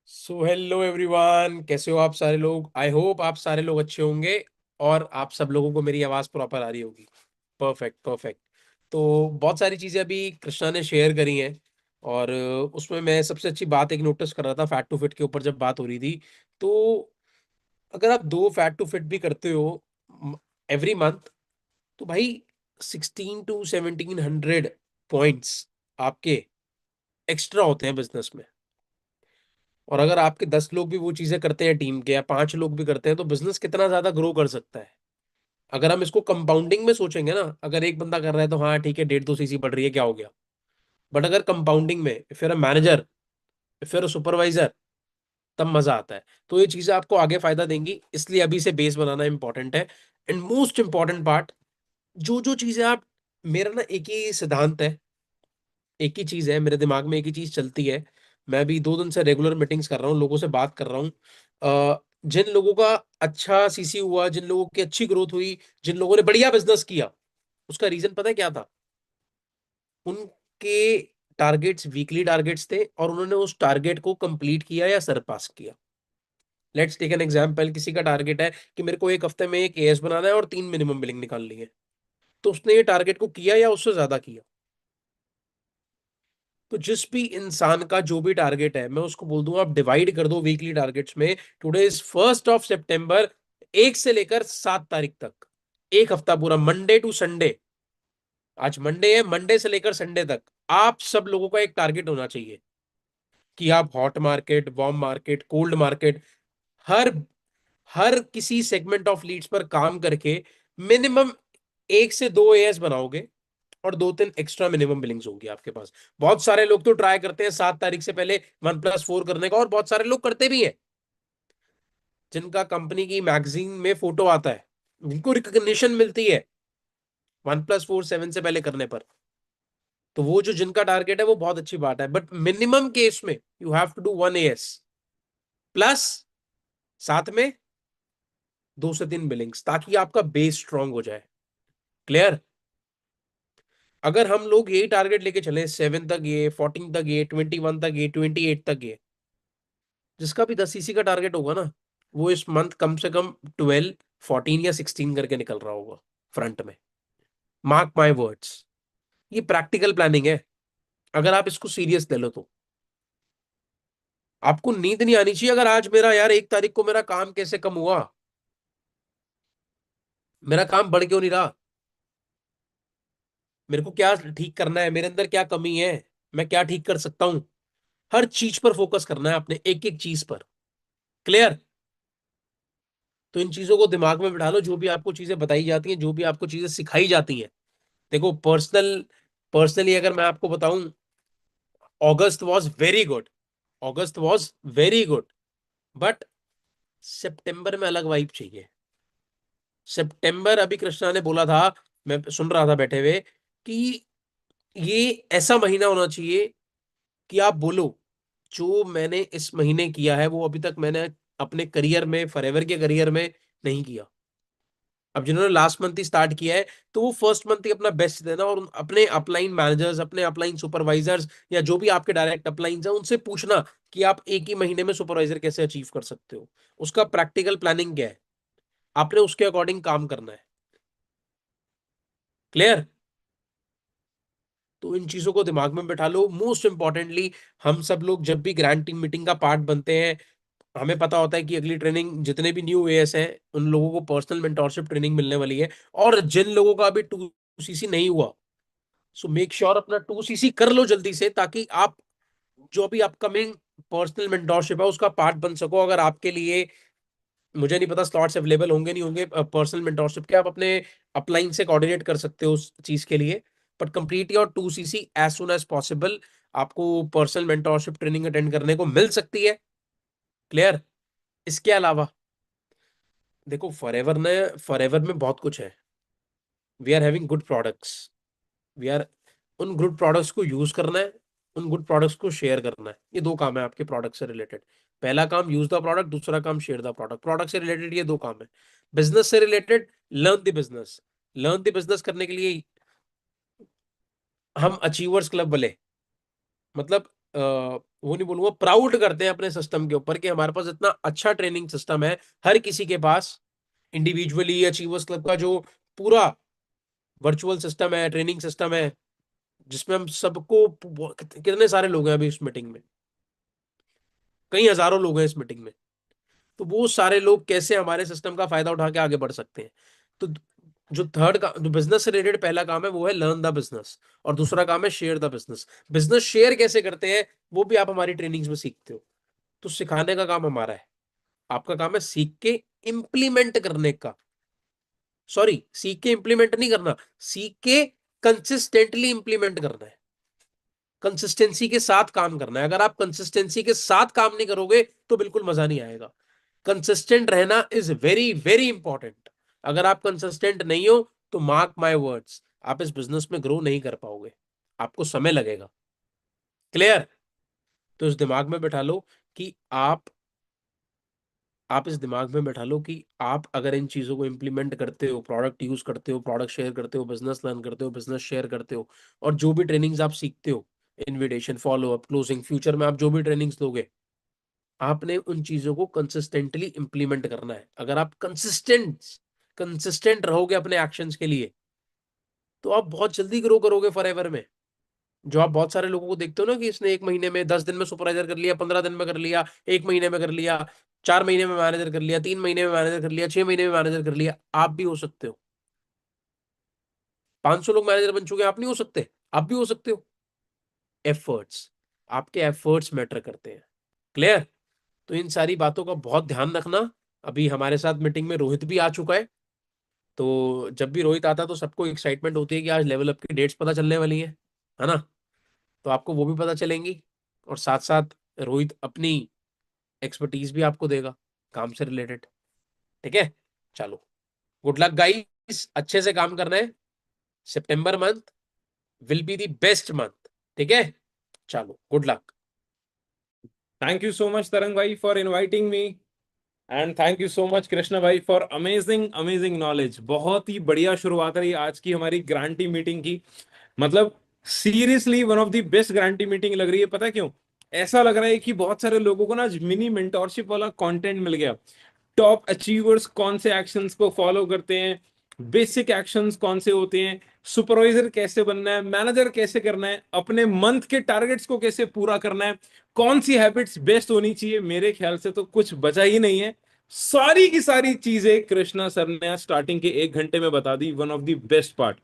Speaker 2: सो हेलो एवरीवन, कैसे हो आप सारे लोग? आई होप आप सारे लोग अच्छे होंगे और आप सब लोगों को मेरी आवाज़ प्रॉपर आ रही होगी। Perfect perfect. तो बहुत सारी चीज़ें अभी कृष्णा ने शेयर करी हैं और उसमें मैं सबसे अच्छी बात एक नोटिस कर रहा था, फैट टू फिट के ऊपर जब बात हो रही थी। तो अगर आप 2 फैट टू फिट भी करते हो एवरी मंथ, तो भाई 16 to 1700 पॉइंट्स आपके एक्स्ट्रा होते हैं बिजनेस में। और अगर आपके 10 लोग भी वो चीजें करते हैं टीम के, या 5 लोग भी करते हैं, तो बिजनेस कितना ज्यादा ग्रो कर सकता है। अगर हम इसको कंपाउंडिंग में सोचेंगे ना, अगर एक बंदा कर रहा है तो हाँ ठीक है, 1.5-2 सीसी बढ़ रही है, क्या हो गया। बट अगर कंपाउंडिंग में फिर मैनेजर, फिर सुपरवाइजर, तब मजा आता है। तो ये चीजें आपको आगे फायदा देंगी, इसलिए अभी से बेस बनाना इंपॉर्टेंट है। एंड मोस्ट इंपॉर्टेंट पार्ट, जो जो चीजें आप, मेरा ना एक ही सिद्धांत है, एक ही चीज है मेरे दिमाग में, एक ही चीज चलती है। मैं भी 2 दिन से रेगुलर मीटिंग्स कर रहा हूँ, लोगों से बात कर रहा हूँ। जिन लोगों का अच्छा सीसी हुआ, जिन लोगों की अच्छी ग्रोथ हुई, जिन लोगों ने बढ़िया बिजनेस किया, उसका रीजन पता है क्या था? उनके टारगेट्स वीकली टारगेट्स थे और उन्होंने उस टारगेट को कंप्लीट किया या सरपास किया। लेट्स टेक एन एग्जांपल, किसी का टारगेट है कि मेरे को एक हफ्ते में एक एएस बनाना है और 3 मिनिमम बिलिंग निकालनी है, तो उसने ये टारगेट को किया या उससे ज्यादा किया? तो जिस भी इंसान का जो भी टारगेट है, मैं उसको बोल दूंगा आप डिवाइड कर दो वीकली टारगेट्स में। टुडे इज 1 सितंबर, 1 से लेकर 7 तारीख तक, एक हफ्ता पूरा, मंडे टू संडे। आज मंडे है, मंडे से लेकर संडे तक आप सब लोगों का एक टारगेट होना चाहिए कि आप hot market, warm market, cold market, हर हर किसी सेगमेंट ऑफ लीड्स पर काम करके मिनिमम 1 से 2 एएस बनाओगे और 2-3 एक्स्ट्रा मिनिमम बिलिंग्स होंगी आपके पास। बहुत सारे लोग तो ट्राई करते हैं 7 तारीख से पहले 1+4 करने का, और बहुत सारे लोग करते भी हैं जिनका कंपनी की मैगजीन में फोटो आता है, जिनको रिकॉग्निशन मिलती है 1+4 7 से पहले करने पर। तो वो जो जिनका टारगेट है वो बहुत अच्छी बात है, बट मिनिमम केस में you have to do 1 AS plus साथ में 2 से 3 बिलिंग्स, ताकि आपका बेस स्ट्रांग हो जाए। क्लियर? अगर हम लोग यही टारगेट लेके चले, 7 तक ये, 14 तक ये, 21 तक ये, 28 तक ये, जिसका भी 10 सीसी का टारगेट होगा ना, वो इस मंथ कम से कम 12, 14 या 16 करके निकल रहा होगा फ्रंट में। मार्क माई वर्ड्स, ये प्रैक्टिकल प्लानिंग है। अगर आप इसको सीरियस ले लो तो आपको नींद नहीं आनी चाहिए अगर आज मेरा यार 1 तारीख को मेरा काम कैसे कम हुआ, मेरा काम बढ़ क्यों नहीं रहा, मेरे को क्या ठीक करना है, मेरे अंदर क्या कमी है, मैं क्या ठीक कर सकता हूं। हर चीज पर फोकस करना है अपने, एक एक चीज पर। क्लियर? तो इन चीजों को दिमाग में बिठा लो, जो भी आपको चीजें बताई जाती हैं, जो भी आपको चीजें सिखाई जाती हैं। देखो, पर्सनली अगर मैं आपको बताऊं, August was very good, August was very good, but सितंबर में अलग वाइब चाहिए। सितंबर, अभी कृष्णा ने बोला था, मैं सुन रहा था बैठे हुए, कि ये ऐसा महीना होना चाहिए कि आप बोलो जो मैंने इस महीने किया है वो अभी तक मैंने अपने करियर में, फॉरएवर के करियर में नहीं किया। अब जिन्होंने लास्ट मंथ ही स्टार्ट किया है, तो वो फर्स्ट मंथ ही अपना बेस्ट देना, और अपने अपलाइन मैनेजर्स, अपने अपलाइन सुपरवाइजर्स, या जो भी आपके डायरेक्ट अपलाइन है, उनसे पूछना कि आप एक ही महीने में सुपरवाइजर कैसे अचीव कर सकते हो, उसका प्रैक्टिकल प्लानिंग क्या है, आपने उसके अकॉर्डिंग काम करना है। क्लियर? तो इन चीजों को दिमाग में बैठा लो। मोस्ट इंपॉर्टेंटली, हम सब लोग जब भी ग्रैंड टीम मीटिंग का पार्ट बनते हैं, हमें पता होता है कि अगली ट्रेनिंग, जितने भी न्यू एएस हैं उन लोगों को पर्सनल मेंटोरशिप ट्रेनिंग मिलने वाली है, और जिन लोगों का अभी 2 सीसी नहीं हुआ, सो मेक श्योर अपना 2 सीसी कर लो जल्दी से, ताकि आप जो भी अपकमिंग पर्सनल मेंटोरशिप है उसका पार्ट बन सको। अगर आपके लिए, मुझे नहीं पता स्लॉट्स अवेलेबल होंगे नहीं होंगे पर्सनल मेंटोरशिप के, आप अपने अपलाइन से कोऑर्डिनेट कर सकते हो उस चीज के लिए, but complete your 2 CC as soon as possible. आपको पर्सनल मेंटोरशिप ट्रेनिंग अटेंड करने को मिल सकती है। क्लियर? इसके अलावा देखो, फॉरएवर में बहुत कुछ है। We are having good products, we are, उन गुड प्रोडक्ट्स को यूज करना है, उन गुड प्रोडक्ट्स को शेयर करना है। ये 2 काम है आपके प्रोडक्ट से रिलेटेड। पहला काम यूज द प्रोडक्ट, दूसरा काम शेयर द प्रोडक्ट। प्रोडक्ट से रिलेटेड ये 2 काम है। बिजनेस से related, learn the business. Learn the business करने के लिए हम अचीवर्स क्लब वाले, मतलब वो नहीं बोलूंगा, प्राउड करते हैं अपने सिस्टम के ऊपर कि हमारे पास इतना अच्छा ट्रेनिंग सिस्टम है। हर किसी के पास इंडिविजुअली अचीवर्स क्लब का जो पूरा वर्चुअल सिस्टम है, ट्रेनिंग सिस्टम है, जिसमें हम सबको, कितने सारे लोग हैं अभी इस मीटिंग में, कई हजारों लोग हैं इस मीटिंग में। तो वो सारे लोग कैसे हमारे सिस्टम का फायदा उठा के आगे बढ़ सकते हैं। तो जो थर्ड का, जो बिजनेस से रिलेटेड पहला काम है वो है लर्न द बिजनेस, और दूसरा काम है share the business. Business share कैसे करते हैं वो भी आप हमारी ट्रेनिंग्स में सीखते हो। तो सिखाने का काम हमारा है, आपका काम है सीख के इंप्लीमेंट करने का। सॉरी, सीख के इंप्लीमेंट नहीं करना, सीख के कंसिस्टेंटली इंप्लीमेंट करना है, कंसिस्टेंसी के साथ काम करना है। अगर आप कंसिस्टेंसी के साथ काम नहीं करोगे तो बिल्कुल मजा नहीं आएगा। कंसिस्टेंट रहना इज वेरी वेरी इंपॉर्टेंट। अगर आप कंसिस्टेंट नहीं हो तो मार्क माय वर्ड्स, आप इस बिजनेस में ग्रो नहीं कर पाओगे, आपको समय लगेगा। क्लियर? तो इस दिमाग में बैठा लो कि आप इस दिमाग में बैठा लो कि आप अगर इन चीजों को इंप्लीमेंट करते हो, प्रोडक्ट यूज करते हो, प्रोडक्ट शेयर करते हो, बिजनेस लर्न करते हो, बिजनेस शेयर करते हो, और जो भी ट्रेनिंग्स आप सीखते हो, invitation, follow up, closing, future में आप जो भी ट्रेनिंग्स दोगे, आपने उन चीजों को कंसिस्टेंटली इंप्लीमेंट करना है। अगर आप कंसिस्टेंट रहोगे अपने एक्शंस के लिए, तो आप बहुत जल्दी ग्रो करोगे फॉरएवर में। जो आप बहुत सारे लोगों को देखते हो ना कि इसने 1 महीने में, 10 दिन में सुपरवाइजर कर लिया, 15 दिन में कर लिया, 1 महीने में कर लिया, 4 महीने में मैनेजर कर लिया, 3 महीने में मैनेजर कर लिया, 6 महीने में मैनेजर कर लिया। आप भी हो सकते हो। 500 लोग मैनेजर बन चुके हैं, आप नहीं हो सकते? आप भी हो सकते हो। एफर्ट्स, आपके एफर्ट्स मैटर करते हैं। क्लियर? तो इन सारी बातों का बहुत ध्यान रखना। अभी हमारे साथ मीटिंग में रोहित भी आ चुका है। तो जब भी रोहित आता है तो सबको एक्साइटमेंट होती है कि आज लेवल अप की डेट्स पता चलने वाली है ना? तो आपको वो भी पता चलेंगी, और साथ साथ रोहित अपनी एक्सपर्टीज भी आपको देगा काम से रिलेटेड। ठीक है? चलो, गुड लक गाइस, अच्छे से काम करना है। September month will be the best month. ठीक है? चलो, good luck.
Speaker 3: Thank you so much Tarang भाई for inviting me, and thank you so much Krishna भाई फॉर अमेजिंग अमेजिंग नॉलेज। बहुत ही बढ़िया शुरुआत रही आज की हमारी ग्रांटी मीटिंग की। मतलब seriously one of the best guarantee meeting लग रही है। पता है क्यों? ऐसा लग रहा है कि बहुत सारे लोगों को ना आज मिनी मेंटोरशिप वाला कंटेंट मिल गया। टॉप अचीवर्स कौन से एक्शंस को फॉलो करते हैं, बेसिक एक्शंस कौन से होते हैं, सुपरवाइजर कैसे बनना है, मैनेजर कैसे करना है, अपने मंथ के टारगेट्स को कैसे पूरा करना है, कौन सी हैबिट्स बेस्ट होनी चाहिए। मेरे ख्याल से तो कुछ बचा ही नहीं है। सारी की सारी चीजें कृष्णा सर ने आज स्टार्टिंग के 1 घंटे में बता दी। One of the best part.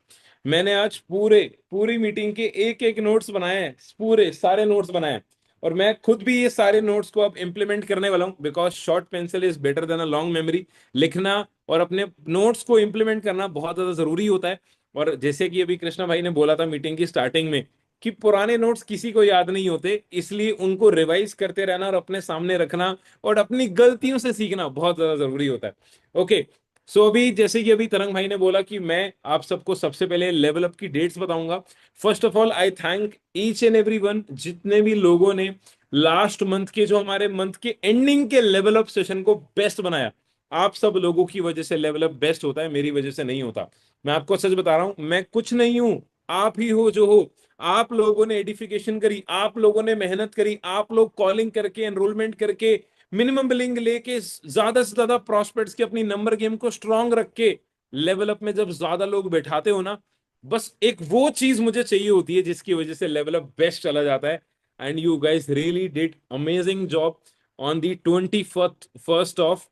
Speaker 3: मैंने आज पूरी मीटिंग के एक एक नोट्स बनाए हैं, पूरे सारे नोट्स बनाए हैं। और मैं खुद भी ये सारे नोट्स को अब इंप्लीमेंट करने वाला हूं, because short pencil is better than a long memory. लिखना और अपने नोट्स को इंप्लीमेंट करना बहुत ज्यादा जरूरी होता है। और जैसे कि अभी कृष्णा भाई ने बोला था मीटिंग की स्टार्टिंग में कि पुराने नोट्स किसी को याद नहीं होते, इसलिए उनको रिवाइज करते रहना और अपने सामने रखना और अपनी गलतियों से सीखना बहुत ज्यादा जरूरी होता है। ओके, सो अभी जैसे कि अभी तरंग भाई ने बोला कि मैं आप सबको सबसे पहले लेवल अप की डेट्स बताऊंगा। First of all I thank each and every one, जितने भी लोगों ने लास्ट मंथ के, जो हमारे मंथ के एंडिंग के लेवल अप सेशन को बेस्ट बनाया। आप सब लोगों की वजह से लेवल अप बेस्ट होता है, मेरी वजह से नहीं होता। मैं आपको सच बता रहा हूं, मैं कुछ नहीं हूं, आप ही हो जो हो। आप लोगों ने एडिफिकेशन करी, आप लोगों ने मेहनत करी, आप लोग कॉलिंग करके, एनरोलमेंट करके, मिनिमम बिलिंग लेके, ज्यादा से ज्यादा प्रॉस्पेक्ट्स के अपनी नंबर गेम को स्ट्रांग रख के लेवल अप में जब ज्यादा लोग बैठाते हो ना, बस एक वो चीज मुझे चाहिए होती है जिसकी वजह से लेवल अप बेस्ट चला जाता है। And you guys really did amazing job on the 21st of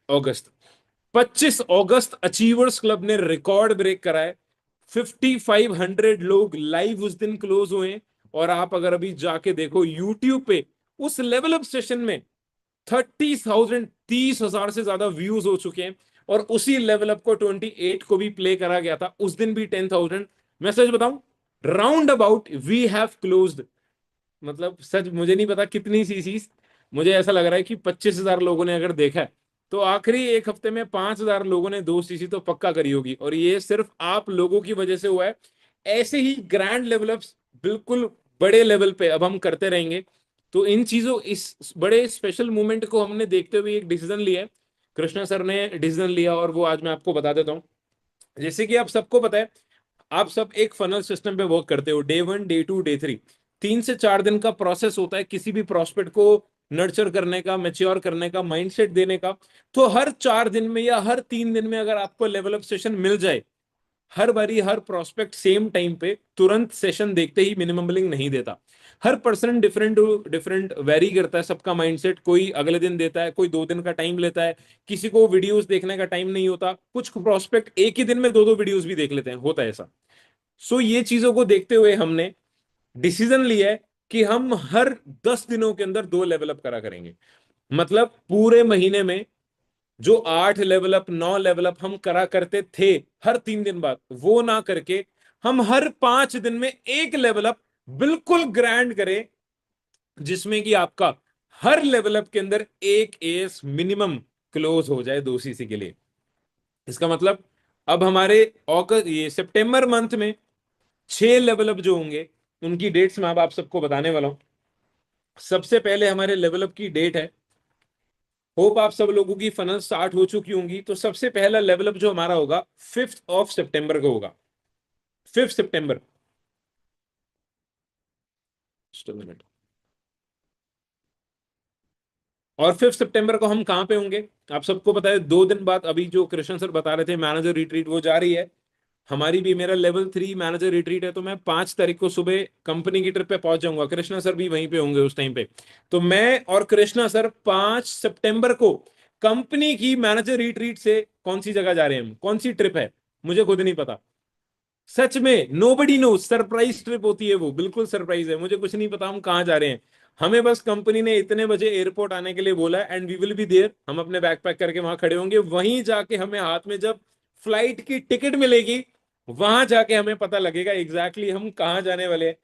Speaker 3: August. 25 August achievers club ने रिकॉर्ड ब्रेक करा है। 5500 लोग लाइव उस दिन क्लोज हुए। और आप अगर अभी जाके देखो यूट्यूब पे, उस लेवल अप सेशन में 30,000, 30,000 से ज्यादा व्यूज हो चुके हैं। और उसी लेवल अप को 28 को भी प्ले करा गया था, उस दिन भी 10,000। मैं सच बताऊं, round about we have closed, मतलब सच मुझे नहीं पता कितनी सीसीज, मुझे ऐसा लग रहा है कि 25,000 लोगों ने अगर देखा है तो आखिरी एक हफ्ते में 5,000 लोगों ने 2 सीसी तो पक्का करी होगी। और ये सिर्फ आप लोगों की वजह से हुआ है। ऐसे ही ग्रैंड लेवल अप बिल्कुल बड़े लेवल पे अब हम करते रहेंगे। तो इन चीजों, इस बड़े स्पेशल मूवमेंट को हमने देखते हुए एक डिसीजन लिया है, कृष्णा सर ने डिसीजन लिया, और वो आज मैं आपको बता देता हूँ। जैसे कि आप सबको पता है, आप सब एक फनल सिस्टम पे वर्क करते हो, डे 1, डे 2, डे 3, 3 से 4 दिन का प्रोसेस होता है किसी भी प्रोस्पेक्ट को नर्चर करने का, मेच्योर करने का, माइंडसेट देने का। तो हर 4 दिन में या हर 3 दिन में अगर आपको लेवल अप सेशन मिल जाए, हर बारी हर प्रोस्पेक्ट सेम टाइम पे तुरंत सेशन देखते ही मिनिमम बिलिंग नहीं देता। हर पर्सन डिफरेंट डिफरेंट वेरी करता है, सबका माइंडसेट, कोई अगले दिन देता है, कोई 2 दिन का टाइम लेता है, किसी को वीडियोस देखने का टाइम नहीं होता, कुछ प्रोस्पेक्ट एक ही दिन में दो दो वीडियोस भी देख लेते हैं, होता है ऐसा। सो ये चीजों को देखते हुए हमने डिसीजन लिया है कि हम हर 10 दिनों के अंदर 2 लेवल अप करा करेंगे। मतलब पूरे महीने में जो 8 लेवल अप, 9 लेवल अप हम करा करते थे हर 3 दिन बाद, वो ना करके हम हर 5 दिन में एक लेवल अप बिल्कुल ग्रैंड करें, जिसमें कि आपका हर लेवल अप के अंदर एक एस मिनिमम क्लोज हो जाए 2 सीसी के लिए। इसका मतलब अब हमारे अगस्त, ये सितंबर मंथ में 6 लेवल अप जो होंगे, उनकी डेट्स मैं अब आप सबको बताने वाला हूं। सबसे पहले हमारे लेवल अप की डेट है। होप आप सब लोगों की फनल स्टार्ट हो चुकी होंगी। तो सबसे पहला लेवल अप जो हमारा होगा 5 को होगा। 5 सितंबर। Just a minute। और 5 सितंबर को हम कहां पे होंगे? आप सबको पता है 2 दिन बाद अभी जो कृष्ण सर बता रहे थे मैनेजर रिट्रीट वो जा रही है। हमारी भी, मेरा लेवल 3 मैनेजर रिट्रीट है, तो मैं 5 तारीख को सुबह कंपनी की ट्रिप पे पहुंच जाऊंगा। कृष्णा सर भी वहीं पे होंगे उस टाइम पे। तो मैं और कृष्णा सर 5 सितंबर को कंपनी की मैनेजर रिट्रीट से कौन सी जगह जा रहे हैं, हम कौन सी ट्रिप है मुझे खुद नहीं पता। सच में नोबडी नो, सरप्राइज ट्रिप होती है वो, बिल्कुल सरप्राइज है, मुझे कुछ नहीं पता हम कहाँ जा रहे हैं। हमें बस कंपनी ने इतने बजे एयरपोर्ट आने के लिए बोला and we will be there. हम अपने बैग पैक करके वहां खड़े होंगे, वहीं जाके हमें हाथ में जब फ्लाइट की टिकट मिलेगी वहां जाके हमें पता लगेगा एग्जैक्टली हम कहाँ जाने वाले हैं।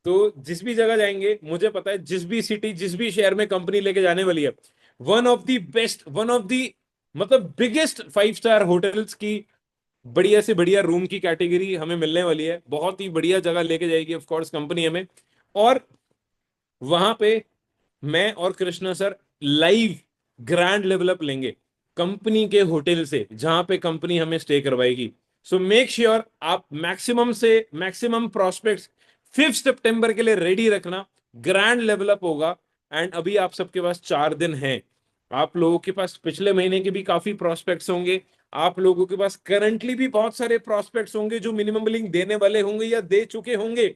Speaker 3: तो जिस भी जगह जाएंगे मुझे पता है, जिस भी सिटी जिस भी शहर में कंपनी लेके जाने वाली है, one of the best, one of the मतलब बिगेस्ट 5 स्टार होटल्स की बढ़िया से बढ़िया रूम की कैटेगरी हमें मिलने वाली है। बहुत ही बढ़िया जगह लेके जाएगी ऑफ कोर्स कंपनी हमें। और वहां पे मैं और Krishna sir live grand develop लेंगे कंपनी के होटल से जहां पे कंपनी हमें स्टे करवाएगी। सो मेक श्योर आप मैक्सिमम से मैक्सिमम प्रोस्पेक्ट्स 5 सितंबर के लिए रेडी रखना। ग्रैंड डेवलप होगा एंड अभी आप सबके पास 4 दिन हैं। आप लोगों के पास पिछले महीने के भी काफी प्रोस्पेक्ट्स होंगे। आप लोगों के पास करंटली भी बहुत सारे प्रोस्पेक्ट्स होंगे जो मिनिमम बिलिंग देने वाले होंगे या दे चुके होंगे,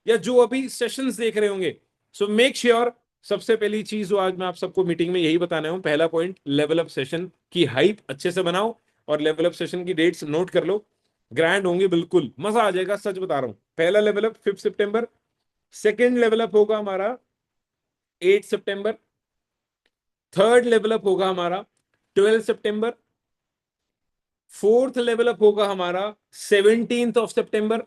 Speaker 3: या जो अभी सेशंस देख रहे होंगे। सो मेक श्योर, सबसे पहली चीज जो आज मैं आप सबको मीटिंग में यही बताना हूं, पहला पॉइंट, लेवल अप सेशन की हाइप अच्छे से बनाओ और लेवल अप सेशन की डेट्स नोट कर लो। ग्रैंड होंगे, बिल्कुल मजा आ जाएगा, सच बता रहा हूं। पहला लेवल अप 5 सितंबर। सेकेंड लेवल अप होगा हमारा 8 सितंबर। थर्ड लेवल अप होगा हमारा 12 सितंबर। फोर्थ लेवल अप होगा हमारा 17 सितंबर।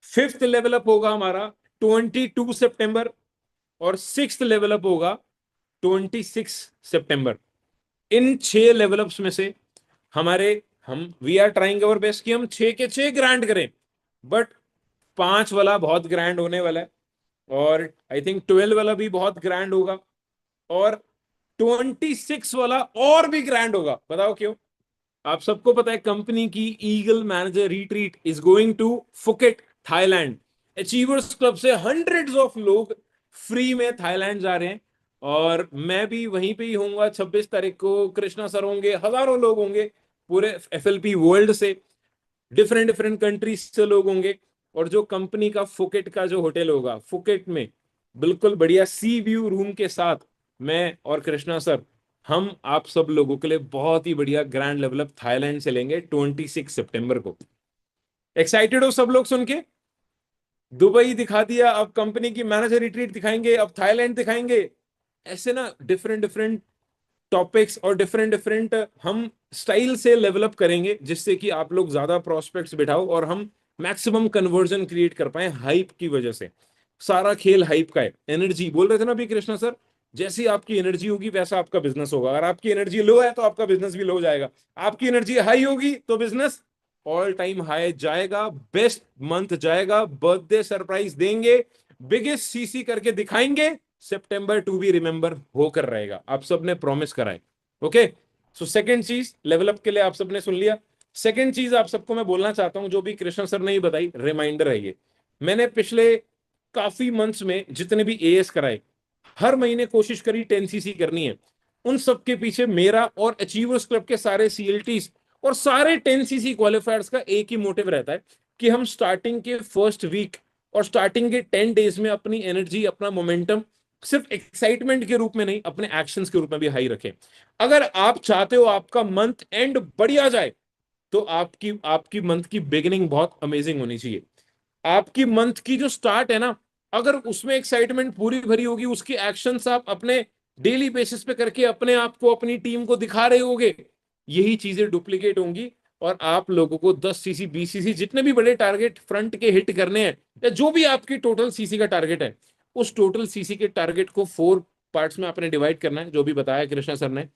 Speaker 3: फिफ्थ लेवल अप होगा हमारा 22 सितंबर। और सिक्स्थ लेवल अप होगा 26 सितंबर। इन 6 लेवल अप्स में से हमारे, हम we are trying our best कि हम 6 के 6 ग्रैंड करें, बट 5 वाला बहुत ग्रैंड होने वाला है और आई थिंक 12 वाला भी बहुत ग्रैंड होगा और 26 वाला और भी ग्रैंड होगा। बताओ क्यों? आप सबको पता है कंपनी की eagle manager retreat is going to Phuket, Thailand. Achievers club से हंड्रेड्स ऑफ लोग फ्री में थाईलैंड जा रहे हैं और मैं भी वहीं पे ही होऊंगा। 26 तारीख को कृष्णा सर होंगे, हजारों लोग होंगे पूरे एफएलपी वर्ल्ड से, डिफरेंट डिफरेंट कंट्रीज से लोग होंगे। और जो कंपनी का फुकेट का जो होटल होगा, फुकेट में बिल्कुल बढ़िया सी व्यू रूम के साथ, मैं और कृष्णा सर हम आप सब लोगों के लिए बहुत ही बढ़िया ग्रैंड लेवल अप थाईलैंड से लेंगे 26 सितंबर को। एक्साइटेड हो सब लोग सुन के? दुबई दिखा दिया, अब कंपनी की मैनेजर रिट्रीट दिखाएंगे, अब थाईलैंड दिखाएंगे। ऐसे ना डिफरेंट डिफरेंट टॉपिक्स और डिफरेंट डिफरेंट हम स्टाइल से लेवल अप करेंगे जिससे कि आप लोग ज्यादा प्रोस्पेक्ट्स बिठाओ और हम मैक्सिमम कन्वर्जन क्रिएट कर पाए हाइप की वजह से। सारा खेल हाइप का है। एनर्जी बोल रहे थे ना अभी कृष्णा सर, जैसी आपकी एनर्जी होगी वैसा आपका बिजनेस होगा। अगर आपकी एनर्जी लो है तो आपका बिजनेस भी लो हो जाएगा। आपकी एनर्जी हाई होगी तो बिजनेस ऑल टाइम हाई जाएगा, बेस्ट मंथ जाएगा, बर्थडे सरप्राइज देंगे, बिगेस्ट सीसी करके दिखाएंगे। सितंबर टू बी रिमेंबर होकर रहेगा, आप सबने प्रॉमिस करा है। ओके, सो सेकंड चीज लेवल अप के लिए आप सबने सुन लिया। सेकंड चीज आप सबको मैं बोलना चाहता हूं जो भी कृष्ण सर ने ही बताई, रिमाइंडर है ये। मैंने पिछले काफी मंथ्स में जितने भी एएस कराए, हर महीने कोशिश करी 10 सीसी करनी है। उन सब के पीछे मेरा और अचीवर्स क्लब के सारे सीएलटीज और सारे 10 सीसी क्वालिफायर्स का एक ही मोटिव रहता है कि हम स्टार्टिंग के फर्स्ट वीक और स्टार्टिंग के 10 डेज में अपनी एनर्जी, अपना मोमेंटम सिर्फ एक्साइटमेंट के रूप में नहीं, अपने एक्शंस के रूप में भी हाई रखें। अगर आप चाहते हो आपका मंथ एंड बढ़िया जाए तो आपकी आपकी मंथ की बिगिनिंग बहुत अमेजिंग होनी चाहिए। आपकी मंथ की जो स्टार्ट है ना, अगर उसमें एक्साइटमेंट पूरी भरी होगी, उसकी एक्शंस आप अपने डेली बेसिस पे करके अपने आप को, अपनी टीम को दिखा रहे होगे, यही चीजें डुप्लीकेट होंगी और आप लोगों को 10 सीसी 20 सीसी जितने भी बड़े टारगेट फ्रंट के हिट करने हैं, या जो भी आपकी टोटल सीसी का टारगेट है, उस टोटल सीसी के टारगेट को 4 पार्ट्स में आपने डिवाइड करना है, जो भी बताया कृष्णा सर ने।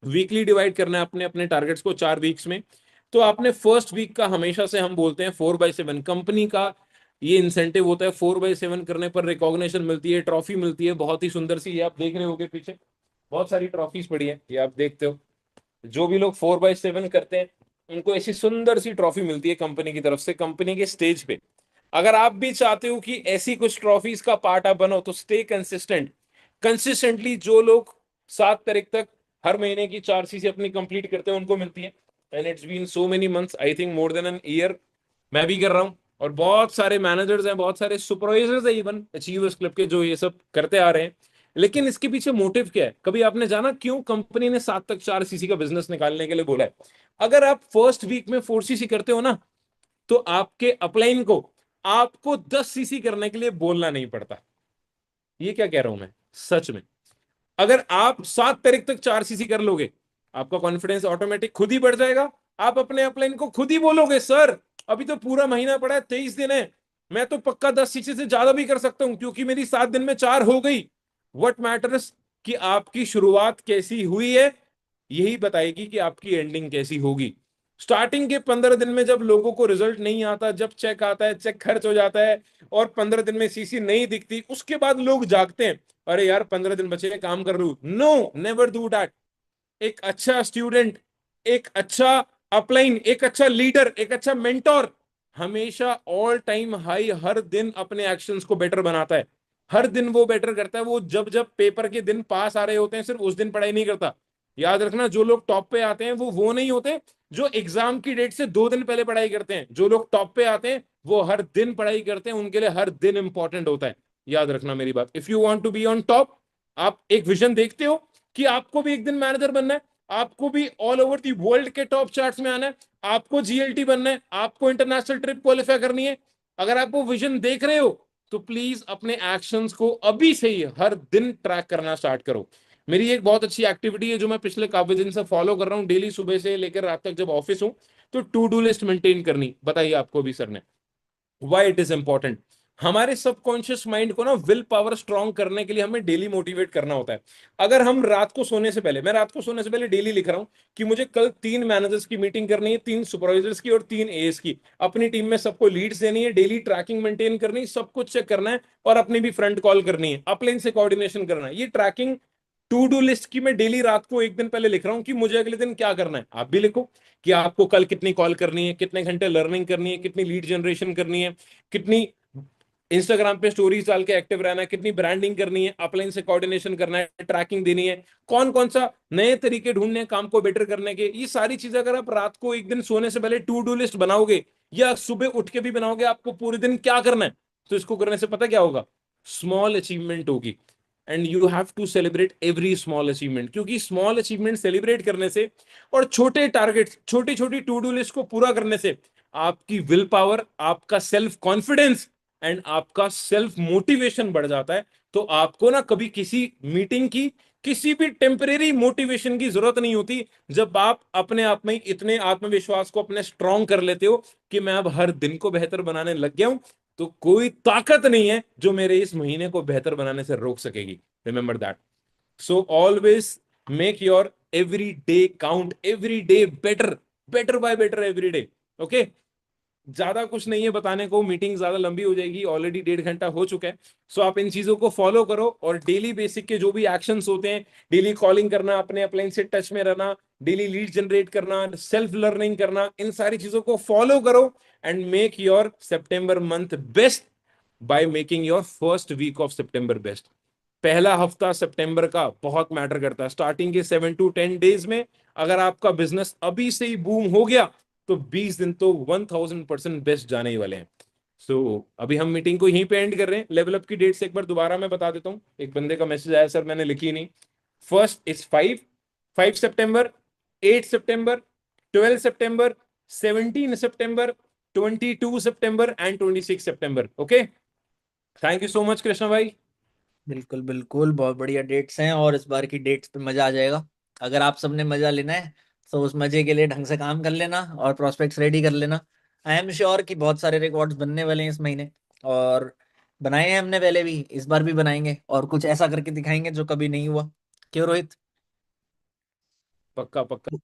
Speaker 3: वीकली डिवाइड करना है अपने अपने टारगेट्स को 4 वीक्स में। तो आपने फर्स्ट वीक का, हमेशा से हम बोलते हैं 4/7 कंपनी का ये इंसेंटिव होता है, 4/7 करने पर रिकॉग्निशन मिलती है, ट्रॉफी मिलती है, बहुत ही सुंदर सी, ये आप देख रहे होगे पीछे बहुत सारी ट्रॉफीज पड़ी है, ये आप देखते हो। जो भी लोग 4/7 करते हैं उनको ऐसी सुंदर सी ट्रॉफी मिलती है कंपनी की तरफ से, कंपनी के स्टेज पे। अगर आप भी चाहते हो कि ऐसी कुछ ट्रॉफीज का पार्ट आप बनो, तो स्टे कंसिस्टेंट। कंसिस्टेंटली जो लोग 7 तारीख तक हर महीने की 4 चीजें अपनी कंप्लीट करते हैं उनको मिलती है। And it's been so many months, I think more than an year मैं भी कर रहा हूँ, और बहुत सारे मैनेजर्स हैं, बहुत सारे सुपरवाइजर्स हैं इवन अचीवर्स क्लब के, जो ये सब करते आ रहे हैं। लेकिन इसके पीछे मोटिव क्या है, कभी आपने जाना क्यों कंपनी ने 7 तक 4 सीसी का बिजनेस निकालने के लिए बोला है? अगर आप फर्स्ट वीक में 4 सीसी करते हो ना, तो आपके अपलाइन को आपको 10 सीसी करने के लिए बोलना नहीं पड़ता। ये क्या कह रहा हूं मैं, सच में। अगर आप 7 तारीख तक 4 सीसी कर लोगे, आपका कॉन्फिडेंस ऑटोमेटिक खुद ही बढ़ जाएगा। आप अपने अपलाइन को खुद ही बोलोगे, सर अभी तो पूरा महीना पड़ा है, 23 दिन है, मैं तो पक्का 10 सीसी से ज्यादा भी कर सकता हूं, क्योंकि मेरी 7 दिन में 4 हो गई। व्हाट मैटर्स कि आपकी शुरुआत कैसी हुई है, यही बताएगी कि आपकी एंडिंग कैसी होगी। स्टार्टिंग के 15 दिन में जब लोगों को रिजल्ट नहीं आता, जब चेक आता है, चेक खर्च हो जाता है, और 15 दिन में सीसी नहीं दिखती, उसके बाद लोग जागते हैं, अरे यार 15 दिन बचे हैं, काम कर लूं। No, never do that. एक अच्छा स्टूडेंट, एक अच्छा अपलाइन, एक अच्छा लीडर, एक अच्छा मेंटोर हमेशा ऑल टाइम हाई हर दिन अपने एक्शंस को बेटर बनाता है। हर दिन वो बेटर करता है। वो जब जब पेपर के दिन पास आ रहे होते हैं, सिर्फ उस दिन पढ़ाई नहीं करता। याद रखना, जो लोग टॉप पे आते हैं वो नहीं होते जो एग्जाम की डेट से 2 दिन पहले पढ़ाई करते हैं। जो लोग टॉप पे आते हैं वो हर दिन पढ़ाई करते हैं, उनके लिए हर दिन इंपॉर्टेंट होता है। याद रखना मेरी बात। If you want to be on top, आप एक विजन देखते हो कि आपको भी एक दिन मैनेजर बनना है, आपको भी ऑल ओवर दी वर्ल्ड के टॉप चार्ट्स में आना है, आपको जीएलटी बनना है, आपको इंटरनेशनल ट्रिप क्वालिफाई करनी है। अगर आप वो विजन देख रहे हो, तो प्लीज अपने एक्शंस को अभी से ही हर दिन ट्रैक करना स्टार्ट करो। मेरी एक बहुत अच्छी एक्टिविटी है जो मैं पिछले काफी दिन से फॉलो कर रहा हूँ, डेली सुबह से लेकर रात तक जब ऑफिस हूँ, तो टू डू लिस्ट मेंटेन करनी। बताइए आपको भी सर ने वाई इट इज इंपॉर्टेंट। हमारे सबकॉन्शियस माइंड को ना विल पावर स्ट्रांग करने के लिए हमें डेली मोटिवेट करना होता है। अगर हम रात को सोने से पहले, मैं रात को सोने से पहले डेली लिख रहा हूं कि मुझे कल 3 मैनेजर्स की मीटिंग करनी है, 3 सुपरवाइजर्स की और 3 एएस की, अपनी टीम में सबको लीड्स देनी है, डेली ट्रैकिंग मेंटेन करनी है, सब कुछ चेक करना है, और अपनी भी फ्रंट कॉल करनी है, अपलाइन से कोऑर्डिनेशन करना है। ये ट्रैकिंग टू डू लिस्ट की मैं डेली रात को एक दिन पहले लिख रहा हूं कि मुझे अगले दिन क्या करना है। आप भी लिखो कि आपको कल कितनी कॉल करनी है, कितने घंटे लर्निंग करनी है, कितनी लीड जनरेशन करनी है, कितनी इंस्टाग्राम पे स्टोरीज डाल के एक्टिव रहना है, कितनी ब्रांडिंग करनी है, अपलाइन से कोऑर्डिनेशन करना है, ट्रैकिंग देनी है, कौन कौन सा नए तरीके ढूंढने हैं काम को बेटर करने के। ये सारी चीजें अगर आप रात को एक दिन सोने से पहले टू डू लिस्ट बनाओगे, या सुबह उठ के भी बनाओगे, आपको पूरे दिन क्या करना है, तो इसको करने से पता क्या होगा, स्मॉल अचीवमेंट होगी। And you have to celebrate every small achievement, क्योंकि स्मॉल अचीवमेंट सेलिब्रेट करने से और छोटे टारगेट, छोटी छोटी टू डू लिस्ट को पूरा करने से आपकी विल पावर, आपका सेल्फ कॉन्फिडेंस एंड आपका सेल्फ मोटिवेशन बढ़ जाता है। तो आपको ना कभी किसी मीटिंग की, किसी भी टेम्परेरी मोटिवेशन की जरूरत नहीं होती, जब आप अपने आप में इतने आत्मविश्वास को अपने स्ट्रांग कर लेते हो कि मैं अब हर दिन को बेहतर बनाने लग गया हूं, तो कोई ताकत नहीं है जो मेरे इस महीने को बेहतर बनाने से रोक सकेगी। Remember that. So always make your every day count, every day better, better by better every day. Okay, ज्यादा कुछ नहीं है बताने को, मीटिंग ज्यादा लंबी हो जाएगी, ऑलरेडी 1.5 घंटा हो चुका है। सो आप इन चीजों को फॉलो करो, और डेली बेसिक के जो भी एक्शंस होते हैं, डेली कॉलिंग करना, अपने अपलाइन से टच में रहना, डेली लीड जनरेट करना, सेल्फ लर्निंग करना, इन सारी चीजों को फॉलो करो and make your September month best by making your first week of September best. पहला हफ्ता सितंबर का बहुत मैटर करता है। स्टार्टिंग के 7 to 10 डेज में अगर आपका बिजनेस अभी से ही बूम हो गया, तो 20 दिन तो 1000% बेस्ट जाने ही वाले हैं। अभी हम मीटिंग को यहीं पे एंड कर रहे हैं। लेवल अप की डेट से एक बार दोबारा मैं बता देता हूँ, एक बंदे का मैसेज आया, सर मैंने लिखी नहीं। First is 5 September, 8 September, 12 September, 17 September, 22 September and 26 September. Okay, thank you so much Krishna भाई।
Speaker 1: बिल्कुल बिल्कुल, बहुत बढ़िया डेट्स हैं, और इस बार की डेट्स पे मजा आ जाएगा। अगर आप सबने मजा लेना है, तो उस मजे के लिए ढंग से काम कर लेना और प्रोस्पेक्ट्स रेडी कर लेना। आई एम श्योर कि बहुत सारे रिकॉर्ड्स बनने वाले हैं इस महीने, और बनाए हैं हमने पहले भी, इस बार भी बनाएंगे, और कुछ ऐसा करके दिखाएंगे जो कभी नहीं हुआ। क्यों रोहित?
Speaker 3: पक्का पक्का।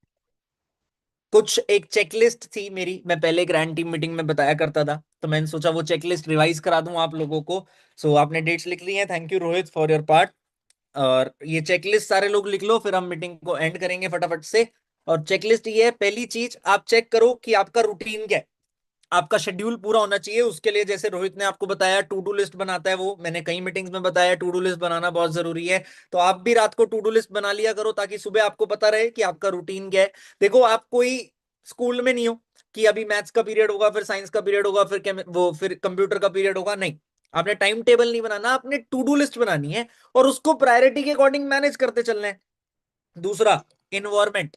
Speaker 1: कुछ एक चेकलिस्ट थी मेरी, मैं पहले ग्रैंड टीम मीटिंग में बताया करता था, तो मैंने सोचा वो चेकलिस्ट रिवाइज करा दूं आप लोगों को। सो आपने डेट्स लिख ली हैं, thank you Rohit for your part. और ये चेकलिस्ट सारे लोग लिख लो, फिर हम मीटिंग को एंड करेंगे फटाफट से। और चेकलिस्ट ये है, पहली चीज आप चेक करो कि आपका रूटीन क्या है, आपका शेड्यूल पूरा होना चाहिए। उसके लिए जैसे रोहित ने आपको बताया टू डू लिस्ट बनाता है, वो मैंने कई मीटिंग्स में बताया टू डू लिस्ट बनाना बहुत जरूरी है। तो आप भी रात को टू डू लिस्ट बना लिया करो, ताकि सुबह आपको पता रहे कि आपका रूटीन क्या है। देखो आप कोई स्कूल में नहीं हो कि अभी मैथ्स का पीरियड होगा, फिर साइंस का पीरियड होगा, फिर कंप्यूटर का पीरियड होगा, नहीं। आपने टाइम टेबल नहीं बनाना, आपने टू डू लिस्ट बनानी है और उसको प्रायोरिटी के अकॉर्डिंग मैनेज करते चलना है। दूसरा, इन्वायरमेंट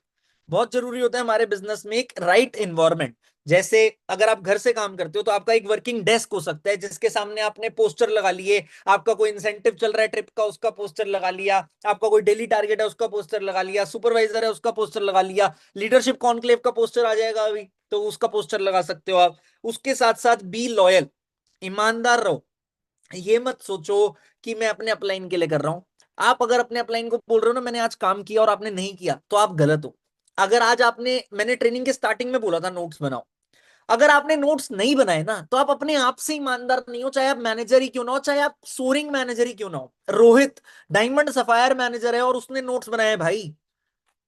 Speaker 1: बहुत जरूरी होता है हमारे बिजनेस में, एक राइट इन्वायरमेंट। जैसे अगर आप घर से काम करते हो तो आपका एक वर्किंग डेस्क हो सकता है, जिसके सामने आपने पोस्टर लगा लिए, आपका कोई इंसेंटिव चल रहा है ट्रिप का, उसका पोस्टर लगा लिया, आपका कोई डेली टारगेट है उसका पोस्टर लगा लिया, सुपरवाइजर है उसका पोस्टर लगा लिया, लीडरशिप कॉन्क्लेव का पोस्टर आ जाएगा अभी, तो उसका पोस्टर लगा सकते हो आप। उसके साथ साथ बी लॉयल, ईमानदार रहो। ये मत सोचो कि मैं अपने अपलाइन के लिए कर रहा हूं। आप अगर अपने अपलाइन को बोल रहे हो ना मैंने आज काम किया और आपने नहीं किया, तो आप गलत हो। अगर आज आपने, मैंने ट्रेनिंग के स्टार्टिंग में बोला था नोट्स बनाओ, अगर आपने नोट्स नहीं बनाए ना तो आप अपने आप से ईमानदार नहीं हो, चाहे आप मैनेजर ही क्यों ना हो, चाहे आप सोरिंग मैनेजर ही क्यों ना हो। रोहित डायमंड सफायर मैनेजर है और उसने नोट्स बनाए भाई।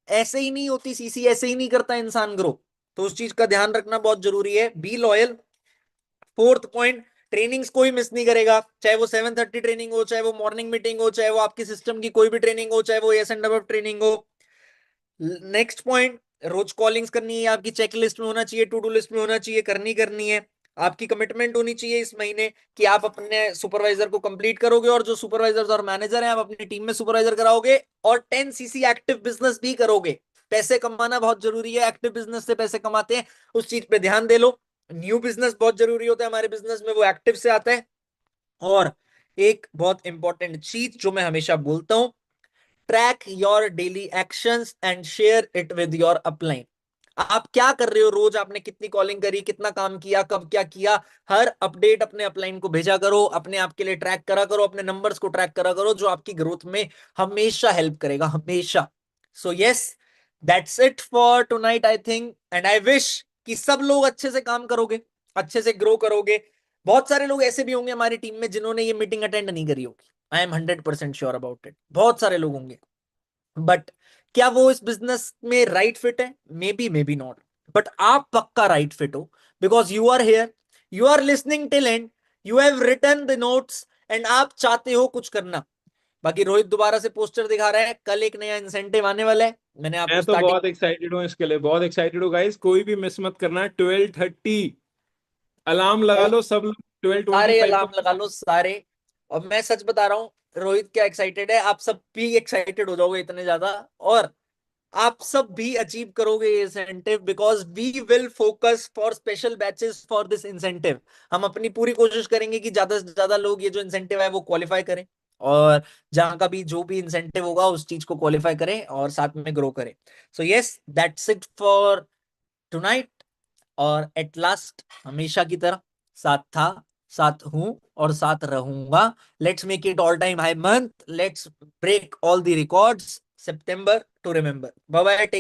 Speaker 1: ऐसे ही नहीं होती सीसी, ऐसे ही नहीं करता इंसान ग्रो। तो उस चीज का ध्यान रखना बहुत जरूरी है, be loyal. Fourth point, trainings कोई मिस नहीं करेगा, चाहे वो 7:30 ट्रेनिंग हो, चाहे वो मॉर्निंग मीटिंग हो, चाहे वो आपकी सिस्टम की कोई भी ट्रेनिंग हो, चाहे वो एस एंड डब्ल्यू ट्रेनिंग हो। नेक्स्ट पॉइंट, रोज कॉलिंग्स करनी है, आपकी चेकलिस्ट में होना चाहिए, टू डू लिस्ट में होना चाहिए, करनी करनी है। आपकी कमिटमेंट होनी चाहिए इस महीने कि आप अपने सुपरवाइजर को कंप्लीट करोगे, और जो सुपरवाइजर और मैनेजर हैं आप अपनी टीम में सुपरवाइजर कराओगे, और 10 सीसी एक्टिव बिजनेस भी करोगे। पैसे कमाना बहुत जरूरी है, एक्टिव बिजनेस से पैसे कमाते हैं, उस चीज पे ध्यान दे लो। न्यू बिजनेस बहुत जरूरी होता है हमारे बिजनेस में, वो एक्टिव से आता है। और एक बहुत इंपॉर्टेंट चीज जो मैं हमेशा बोलता हूं, track your daily actions and share it with your upline. आप क्या कर रहे हो रोज, आपने कितनी कॉलिंग करी, कितना काम किया, कब क्या किया, हर अपडेट अपने अपलाइन को भेजा करो, अपने आप के लिए ट्रैक करा करो, अपने नंबर्स को ट्रैक करा करो, जो आपकी ग्रोथ में हमेशा हेल्प करेगा, हमेशा। So yes, that's it for tonight I think, and I wish कि सब लोग अच्छे से काम करोगे, अच्छे से ग्रो करोगे। बहुत सारे लोग ऐसे भी होंगे हमारी टीम में जिन्होंने ये मीटिंग अटेंड नहीं करी होगी, I am 100% sure about it, बहुत सारे लोग होंगे। बट क्या वो इस बिजनेस में राइट फिट है? May be not. बट आप पक्का राइट फिट हो, because you are here, you are listening till end, you have written the notes, and आप चाहते हो कुछ करना। बाकी रोहित दोबारा से पोस्टर दिखा रहा है, कल एक नया इंसेंटिव आने वाला है, मैंने आपको
Speaker 3: मैं तो
Speaker 1: स्टार्टिंग।
Speaker 3: बहुत एक्साइटेड हूँ इसके लिए, बहुत एक्साइटेड हूँ गाइस। कोई भी मिस मत करना। 12:30 अलार्म लगा लो सब लोग। ट्वेल्व ट्वेंटी
Speaker 1: सारे
Speaker 3: फाइव
Speaker 1: अलार्म
Speaker 3: को
Speaker 1: लगा लो सारे। और मैं सच बता रहा हूँ, रोहित क्या एक्साइटेड है, आप सब भी एक्साइटेड हो जाओगे इतने ज्यादा। और आप सब भी अचीव करोगे ये incentive, because we will focus for special batches for this incentive. हम अपनी पूरी कोशिश करेंगे कि ज्यादा से ज्यादा लोग ये जो इंसेंटिव है वो क्वालिफाई करें, और जहां का भी जो भी इंसेंटिव होगा उस चीज को क्वालिफाई करें और साथ में ग्रो करें। So yes, that's it for tonight. और एट लास्ट, हमेशा की तरह साथ था, साथ हूं और साथ रहूंगा। Let's make it all time high month, let's break all the records, September to remember. Bye bye, take